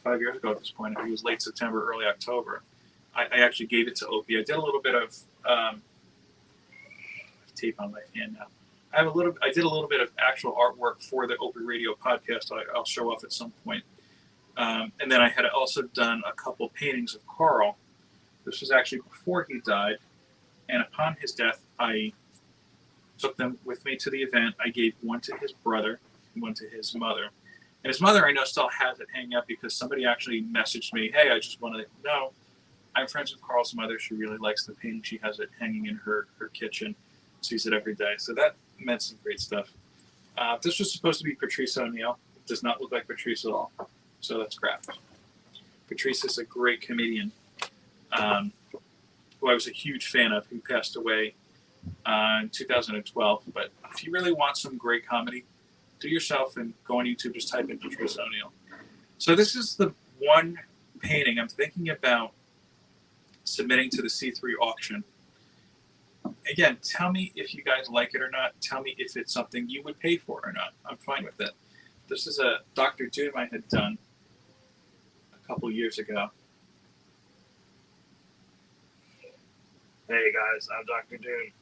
5 years ago at this point. I think it was late September, early October. I actually gave it to Opie. I did a little bit of tape on my hand now. I did a little bit of actual artwork for the Opie Radio podcast. I'll show off at some point. And then I had also done a couple paintings of Carl. This was actually before he died, and upon his death, I took them with me to the event. I gave one to his brother and one to his mother. And his mother, I know, still has it hanging up because somebody actually messaged me, hey, I just want to know, I'm friends with Carl's mother. She really likes the painting. She has it hanging in her kitchen, sees it every day. So that meant some great stuff. This was supposed to be Patrice O'Neill. It does not look like Patrice at all. So that's crap. Patrice is a great comedian who I was a huge fan of, who passed away in 2012. But if you really want some great comedy, do yourself and go on YouTube, just type in Patrice O'Neill. So this is the one painting I'm thinking about submitting to the C3 auction. Again, tell me if you guys like it or not. Tell me if it's something you would pay for or not. I'm fine with it. This is a Dr. Doom I had done a couple years ago. Hey guys, I'm Dr. Doom.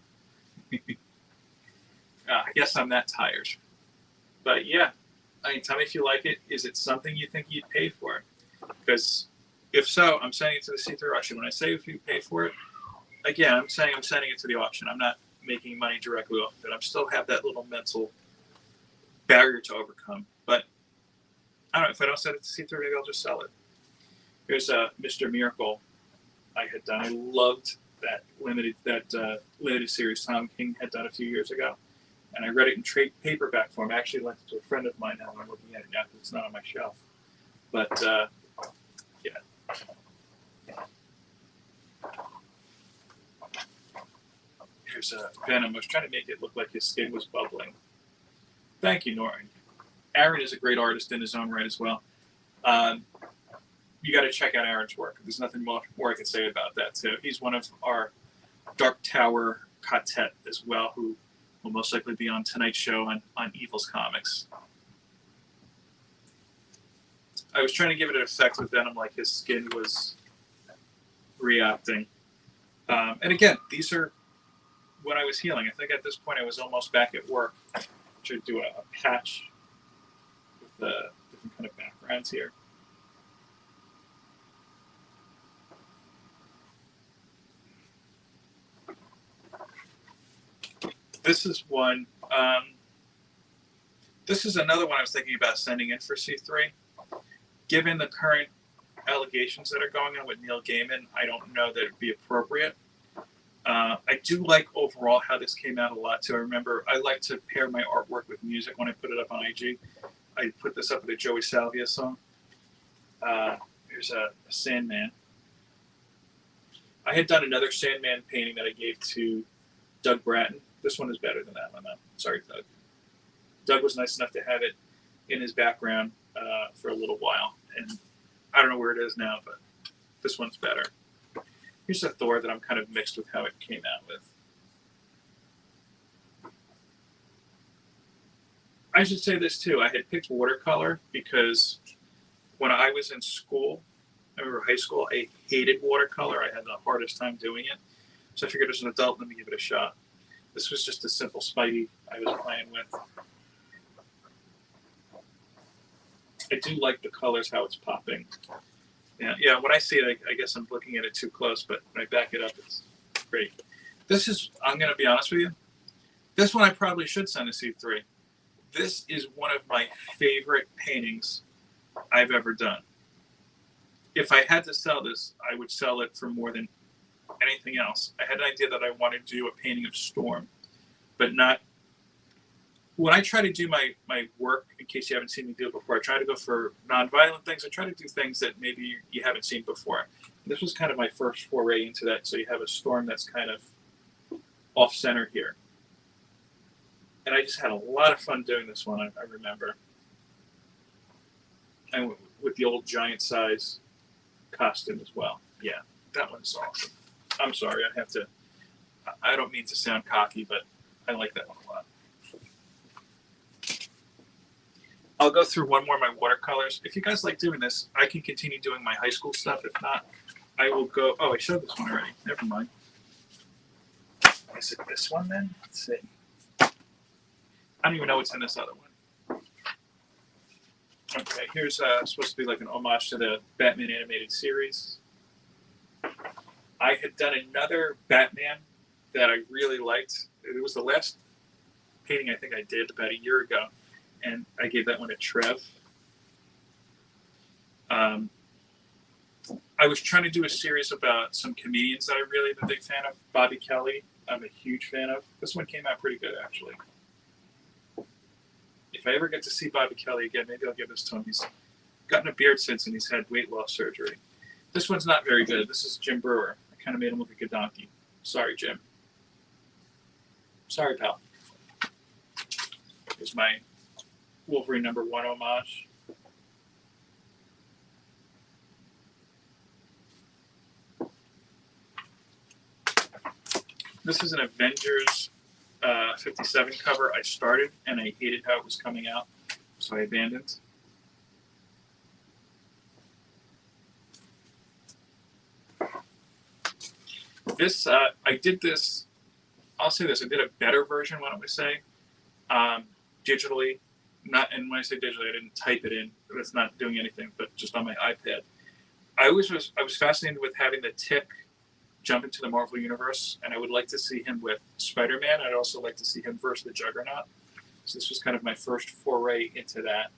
I guess I'm that tired. But yeah, I mean, tell me if you like it. Is it something you think you'd pay for? Because if so, I'm sending it to the C3 auction. When I say if you pay for it, again, I'm saying I'm sending it to the auction. I'm not making money directly off of it. I still have that little mental barrier to overcome. But I don't know, if I don't send it to C3, maybe I'll just sell it. Here's Mr. Miracle I had done. I loved that limited series Tom King had done a few years ago. And I read it in trade paperback form. I actually lent it to a friend of mine now. I'm looking at it now because it's not on my shelf. But, yeah. Here's Venom. I was trying to make it look like his skin was bubbling. Thank you, Norton. Aaron is a great artist in his own right as well. You got to check out Aaron's work. There's nothing more I can say about that, too. He's one of our Dark Tower quartet as well, who will most likely be on tonight's show on Evil's Comics. I was trying to give it an effect with Venom, like his skin was reacting. And again, these are when I was healing. I think at this point I was almost back at work. to do a patch with different kind of backgrounds here. This is one. This is another one I was thinking about sending in for C3. Given the current allegations that are going on with Neil Gaiman, I don't know that it'd be appropriate. I do like overall how this came out a lot too. I remember I like to pair my artwork with music when I put it up on IG. I put this up with a Joey Salvia song. Here's a Sandman. I had done another Sandman painting that I gave to Doug Bratton. This one is better than that one, though. Sorry, Doug. Doug was nice enough to have it in his background for a little while. And I don't know where it is now, but this one's better. Here's a Thor that I'm kind of mixed with how it came out with. I should say this too. I had picked watercolor because when I was in school, I remember high school, I hated watercolor. I had the hardest time doing it. So I figured as an adult, let me give it a shot. This was just a simple Spidey I was playing with. I do like the colors, how it's popping. Yeah. When I see it, I guess I'm looking at it too close, but when I back it up, it's great. This is, I'm going to be honest with you, this one I probably should send to C3. This is one of my favorite paintings I've ever done. If I had to sell this, I would sell it for more than anything else. I had an idea that I wanted to do a painting of Storm, but not. When I try to do my work, in case you haven't seen me do it before, I try to go for nonviolent things. I try to do things that maybe you haven't seen before. This was kind of my first foray into that. So you have a Storm that's kind of off center here. And I just had a lot of fun doing this one, I remember. And with the old giant size costume as well. Yeah, that one's awesome. I'm sorry, I don't mean to sound cocky, but I like that one a lot. I'll go through one more of my watercolors. If you guys like doing this, I can continue doing my high school stuff. If not, I will go. Oh, I showed this one already. Never mind. Is it this one then? Let's see. I don't even know what's in this other one. Okay, here's supposed to be like an homage to the Batman animated series. I had done another Batman that I really liked. It was the last painting I think I did about a year ago, and I gave that one to Trev. I was trying to do a series about some comedians that I really am a big fan of. Bobby Kelly, I'm a huge fan of. This one came out pretty good, actually. If I ever get to see Bobby Kelly again, maybe I'll give this to him. He's gotten a beard since, and he's had weight loss surgery. This one's not very good. This is Jim Brewer. I kind of made him look like a donkey. Sorry, Jim. Sorry, pal. Here's my Wolverine #1 homage. This is an Avengers 57 cover I started, and I hated how it was coming out, so I abandoned. This, I did this, I'll say this, I did a better version, why don't we say, digitally, and when I say digitally, I didn't type it in, it's not doing anything, but just on my iPad. I was fascinated with having the Tick jump into the Marvel Universe, and I would like to see him with Spider-Man. I'd also like to see him versus the Juggernaut. So this was kind of my first foray into that.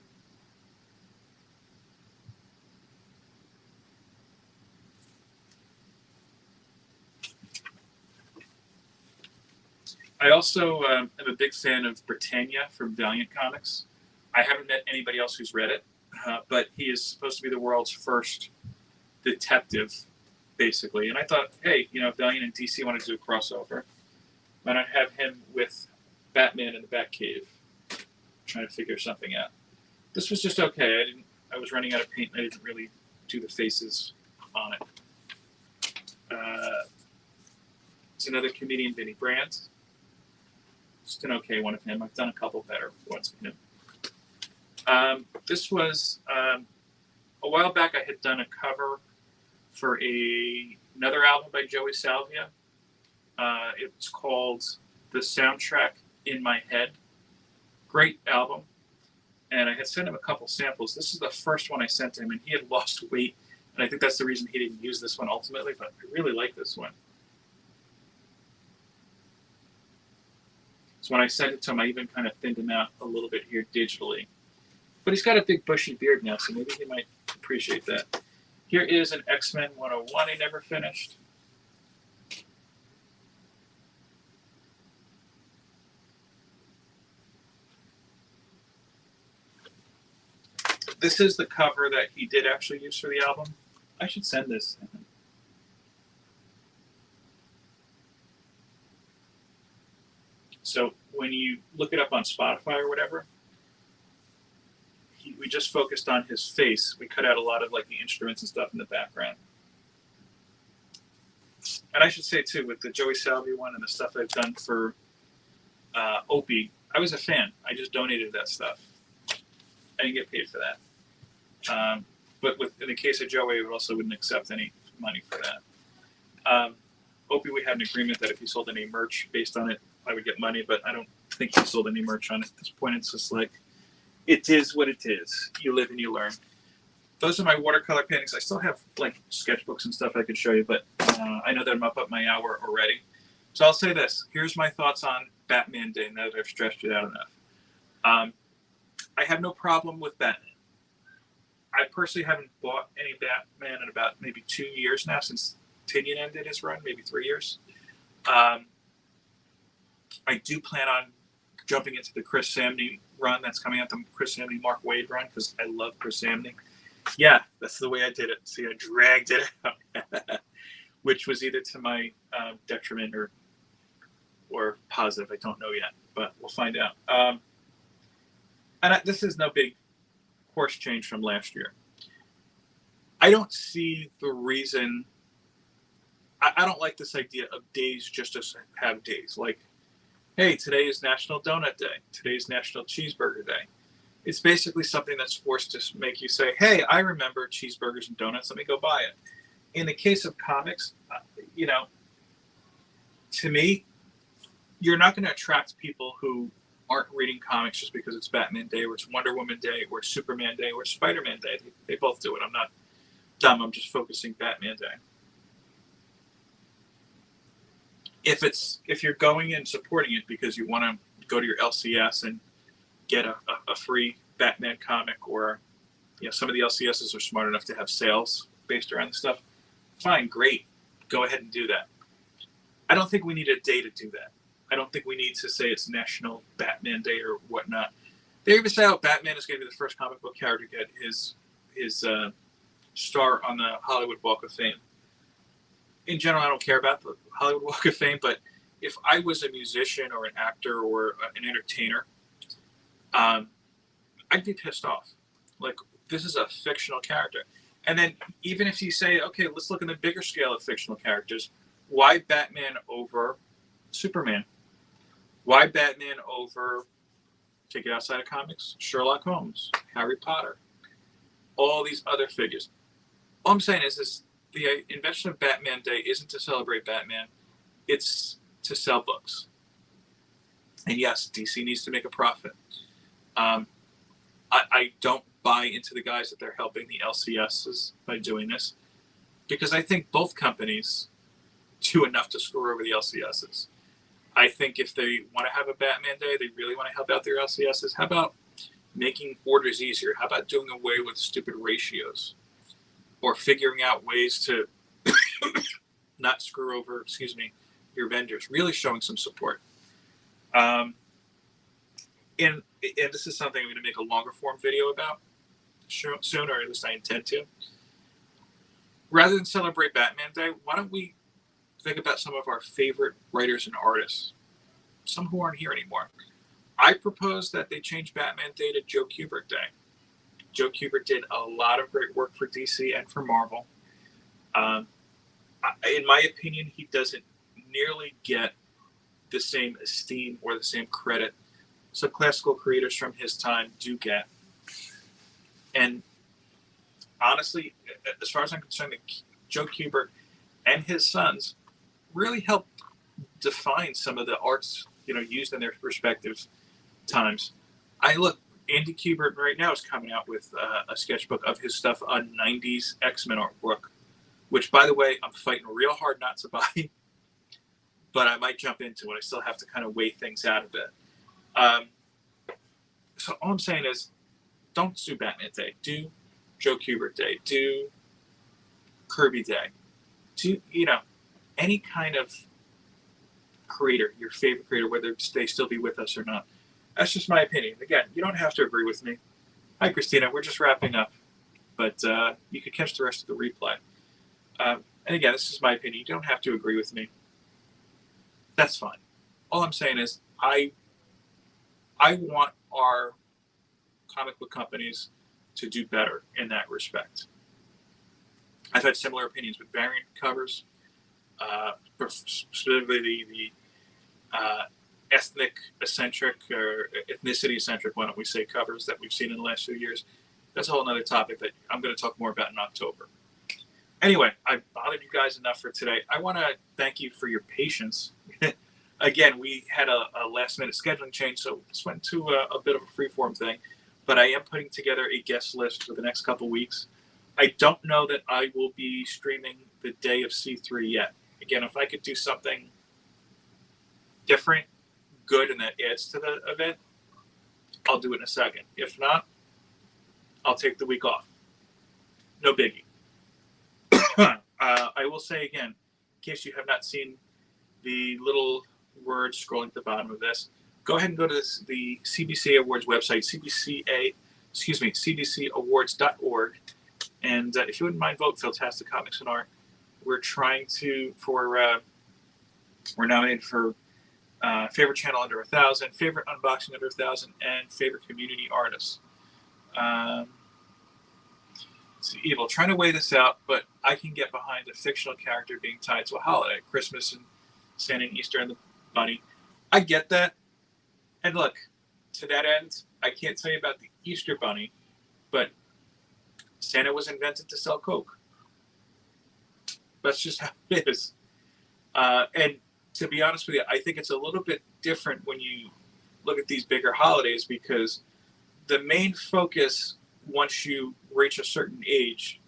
I also am a big fan of Britannia from Valiant Comics. I haven't met anybody else who's read it, but he is supposed to be the world's first detective, basically. And I thought, hey, Valiant and DC want to do a crossover. Why not have him with Batman in the Batcave, trying to figure something out. This was just okay. I was running out of paint, and I didn't really do the faces on it. It's another comedian, Vinnie Brandt. Just an okay one of him. I've done a couple better ones of him. This was a while back. I had done a cover for another album by Joey Salvia. It's called The Soundtrack in My Head. Great album. And I had sent him a couple samples. This is the first one I sent him, and he had lost weight. And I think that's the reason he didn't use this one ultimately, but I really like this one. So when I sent it to him, I even kind of thinned him out a little bit here digitally. But he's got a big bushy beard now, so maybe he might appreciate that. Here is an X-Men 101 he never finished. This is the cover that he did actually use for the album. I should send this. So when you look it up on Spotify or whatever, we just focused on his face. We cut out a lot of like the instruments and stuff in the background. And I should say too, with the Joey Salvi one and the stuff I've done for Opie, I was a fan. I just donated that stuff. I didn't get paid for that. But in the case of Joey, we also wouldn't accept any money for that. Opie, we had an agreement that if he sold any merch based on it, I would get money, but I don't think he sold any merch on it at this point. It's just like, it is what it is. You live and you learn. Those are my watercolor paintings. I still have like sketchbooks and stuff I could show you, but I know that I'm up my hour already. So I'll say this. Here's my thoughts on Batman Day now that I've stretched it out enough. I have no problem with Batman. I personally haven't bought any Batman in about maybe 2 years now, since Tinian ended his run, maybe 3 years. I do plan on jumping into the Chris Samney run that's coming out, the Chris Samney Mark Waid run, because I love Chris Samney. Yeah, that's the way I did it. See, I dragged it out, which was either to my detriment or positive. I don't know yet, but we'll find out. This is no big course change from last year. I don't see the reason. I don't like this idea of days just to have days. Like, hey, today is National Donut Day. Today's National Cheeseburger Day. It's basically something that's forced to make you say, hey, I remember cheeseburgers and donuts. Let me go buy it. In the case of comics, to me, you're not going to attract people who aren't reading comics just because it's Batman Day or it's Wonder Woman Day or Superman Day or Spider-Man Day. They both do it. I'm not dumb. I'm just focusing Batman Day. If you're going and supporting it because you want to go to your LCS and get a free Batman comic, or some of the LCSs are smart enough to have sales based around the stuff, fine, great, go ahead and do that. I don't think we need a day to do that. I don't think we need to say it's National Batman Day or whatnot. They even say, Batman is going to be the first comic book character to get his star on the Hollywood Walk of Fame. In general, I don't care about the Hollywood Walk of Fame, but if I was a musician or an actor or an entertainer, I'd be pissed off. Like, this is a fictional character. And then even if you say, okay, let's look at the bigger scale of fictional characters, why Batman over Superman? Why Batman over, take it outside of comics, Sherlock Holmes, Harry Potter, all these other figures? All I'm saying is the invention of Batman Day isn't to celebrate Batman, it's to sell books. And yes, DC needs to make a profit. I don't buy into the guys that they're helping the LCSs by doing this, because I think both companies do enough to screw over the LCSs. I think if they want to have a Batman Day, they really want to help out their LCSs. How about making orders easier? How about doing away with stupid ratios? Or figuring out ways to not screw over, your vendors. Really showing some support. And this is something I'm going to make a longer form video about soon, or at least I intend to. Rather than celebrate Batman Day, why don't we think about some of our favorite writers and artists, some who aren't here anymore. I propose that they change Batman Day to Joe Kubert Day. Joe Kubert did a lot of great work for DC and for Marvel. In my opinion, he doesn't nearly get the same esteem or the same credit some classical creators from his time do get. And honestly, as far as I'm concerned, Joe Kubert and his sons really helped define some of the arts, used in their respective times. I look, Andy Kubert right now is coming out with a sketchbook of his stuff on 90s X-Men artwork, which, by the way, I'm fighting real hard not to buy, but I might jump into it. I still have to kind of weigh things out a bit. So all I'm saying is, don't do Batman Day. Do Joe Kubert Day. Do Kirby Day. Do, any kind of creator, your favorite creator, whether they still be with us or not. That's just my opinion. Again, you don't have to agree with me. Hi, Christina. We're just wrapping up, but you could catch the rest of the replay. And again, this is my opinion. You don't have to agree with me. That's fine. All I'm saying is I want our comic book companies to do better in that respect. I've had similar opinions with variant covers, specifically the ethnic-centric or ethnicity-centric, why don't we say, covers that we've seen in the last few years. That's a whole other topic that I'm going to talk more about in October. Anyway, I've bothered you guys enough for today. I want to thank you for your patience. Again, we had a last-minute scheduling change, so this went to a bit of a free-form thing. But I am putting together a guest list for the next couple weeks. I don't know that I will be streaming the day of C3 yet. Again, if I could do something different, good, and that adds to the event, I'll do it in a second. If not, I'll take the week off. No biggie. I will say again, in case you have not seen the little words scrolling at the bottom of this, go ahead and go to the CBC Awards website, cbcawards.org. And if you wouldn't mind, vote Fantastic Comics and Art. We're trying to, we're nominated for favorite channel under 1,000, favorite unboxing under 1,000, and favorite community artist. It's evil. Trying to weigh this out, but I can get behind a fictional character being tied to a holiday, Christmas and Santa and Easter and the Bunny. I get that. And look, to that end, I can't tell you about the Easter Bunny, but Santa was invented to sell Coke. That's just how it is. And to be honest with you, I think it's a little bit different when you look at these bigger holidays, because the main focus, once you reach a certain age,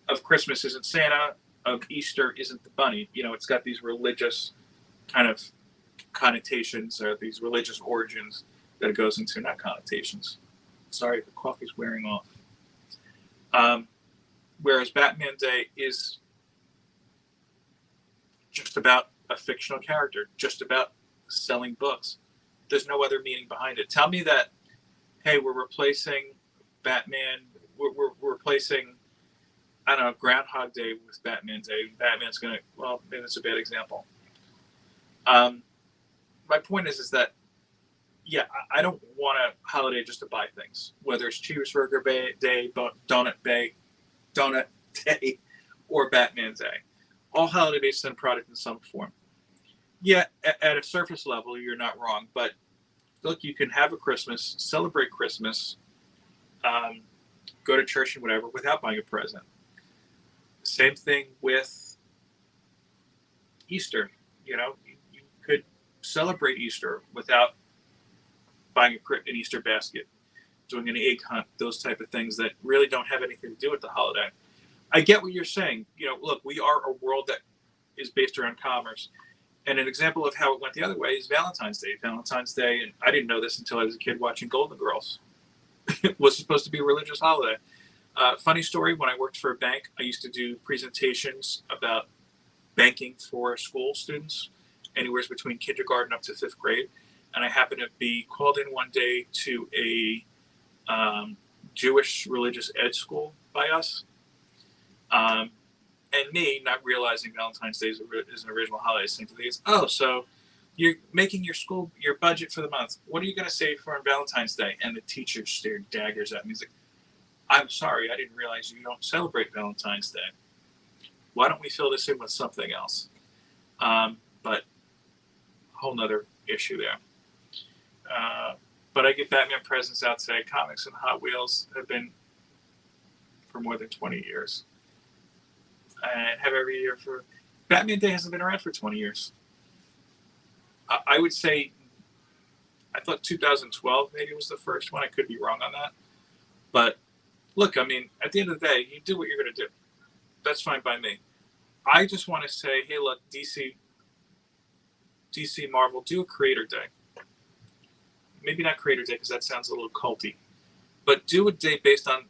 of Christmas isn't Santa, of Easter isn't the bunny. It's got these religious kind of connotations, or these religious origins that it goes into, not connotations. Sorry, the coffee's wearing off. Whereas Batman Day is just about a fictional character, just about selling books. There's no other meaning behind it. Tell me that, hey, we're replacing Batman, we're replacing, I don't know, Groundhog Day with Batman Day. Batman's going to, well, maybe that's a bad example. My point is that, yeah, I don't want a holiday just to buy things, whether it's Cheeseburger Day, Donut Day, or Batman Day. All holiday-based send product in some form. Yeah, at a surface level, you're not wrong. But look, you can have a Christmas, celebrate Christmas, go to church and whatever without buying a present. Same thing with Easter. You could celebrate Easter without buying an Easter basket, doing an egg hunt, those type of things that really don't have anything to do with the holiday. I get what you're saying. Look, we are a world that is based around commerce. And an example of how it went the other way is Valentine's Day. Valentine's Day, and I didn't know this until I was a kid watching Golden Girls, it was supposed to be a religious holiday. Funny story, when I worked for a bank, I used to do presentations about banking for school students, anywhere between kindergarten up to 5th grade. And I happened to be called in one day to a Jewish religious ed school by us. And me, not realizing Valentine's Day is an original holiday, saying to these, oh, so you're making your budget for the month. What are you going to save for on Valentine's Day? And the teacher stared daggers at me. He's like, I'm sorry, I didn't realize you don't celebrate Valentine's Day. Why don't we fill this in with something else? But a whole nother issue there. But I get Batman presents out today. Comics and Hot Wheels have been for more than 20 years. And have every year for... Batman Day hasn't been around for 20 years. I would say I thought 2012 maybe was the first one. I could be wrong on that. But look, I mean, at the end of the day, you do what you're going to do. That's fine by me. I just want to say, hey, look, DC Marvel, do a Creator Day. Maybe not Creator Day because that sounds a little culty, but do a day based on,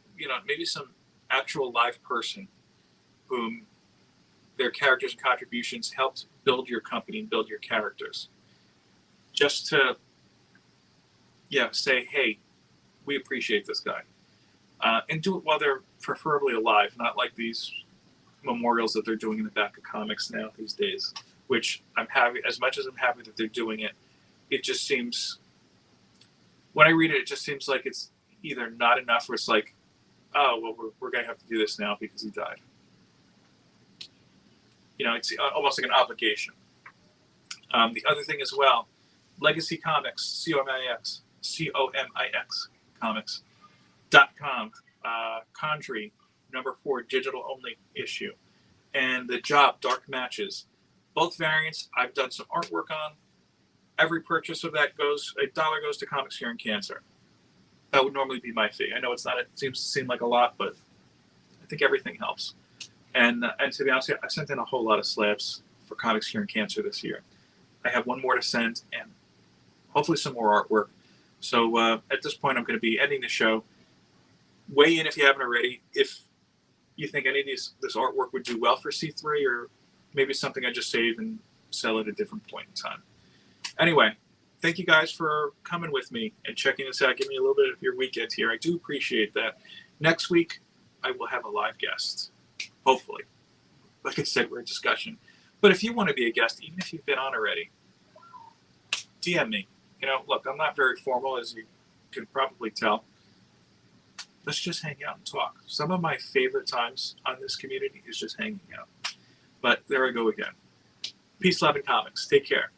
maybe some actual live person whom their characters and contributions helped build your company and build your characters. Just to, say, hey, we appreciate this guy. And do it while they're preferably alive, not like these memorials that they're doing in the back of comics now these days, which I'm happy, as much as I'm happy that they're doing it, it just seems, when I read it, it just seems like it's either not enough or it's like, oh, well, we're going to have to do this now because he died. It's almost like an obligation. The other thing as well, Legacy Comics, COMIX Comics.com, Condry, #4, digital only issue, and The Job, Dark Matches. Both variants I've done some artwork on. Every purchase of that $1 goes to Comics Curing Cancer. That would normally be my fee. I know it's not, it seems to seem like a lot, but I think everything helps. And to be honest, I sent in a whole lot of slabs for Comics Curing Cancer this year. I have one more to send and hopefully some more artwork. So at this point, I'm going to be ending the show. Weigh in if you haven't already. If you think any of this artwork would do well for C3, or maybe something I just save and sell at a different point in time. Anyway, thank you guys for coming with me and checking this out. Give me a little bit of your weekend here. I do appreciate that. Next week, I will have a live guest, hopefully. Like I said, we're in discussion. But if you want to be a guest, even if you've been on already, DM me. Look, I'm not very formal, as you can probably tell. Let's just hang out and talk. Some of my favorite times on this community is just hanging out. But there I go again. Peace, love, and comics. Take care.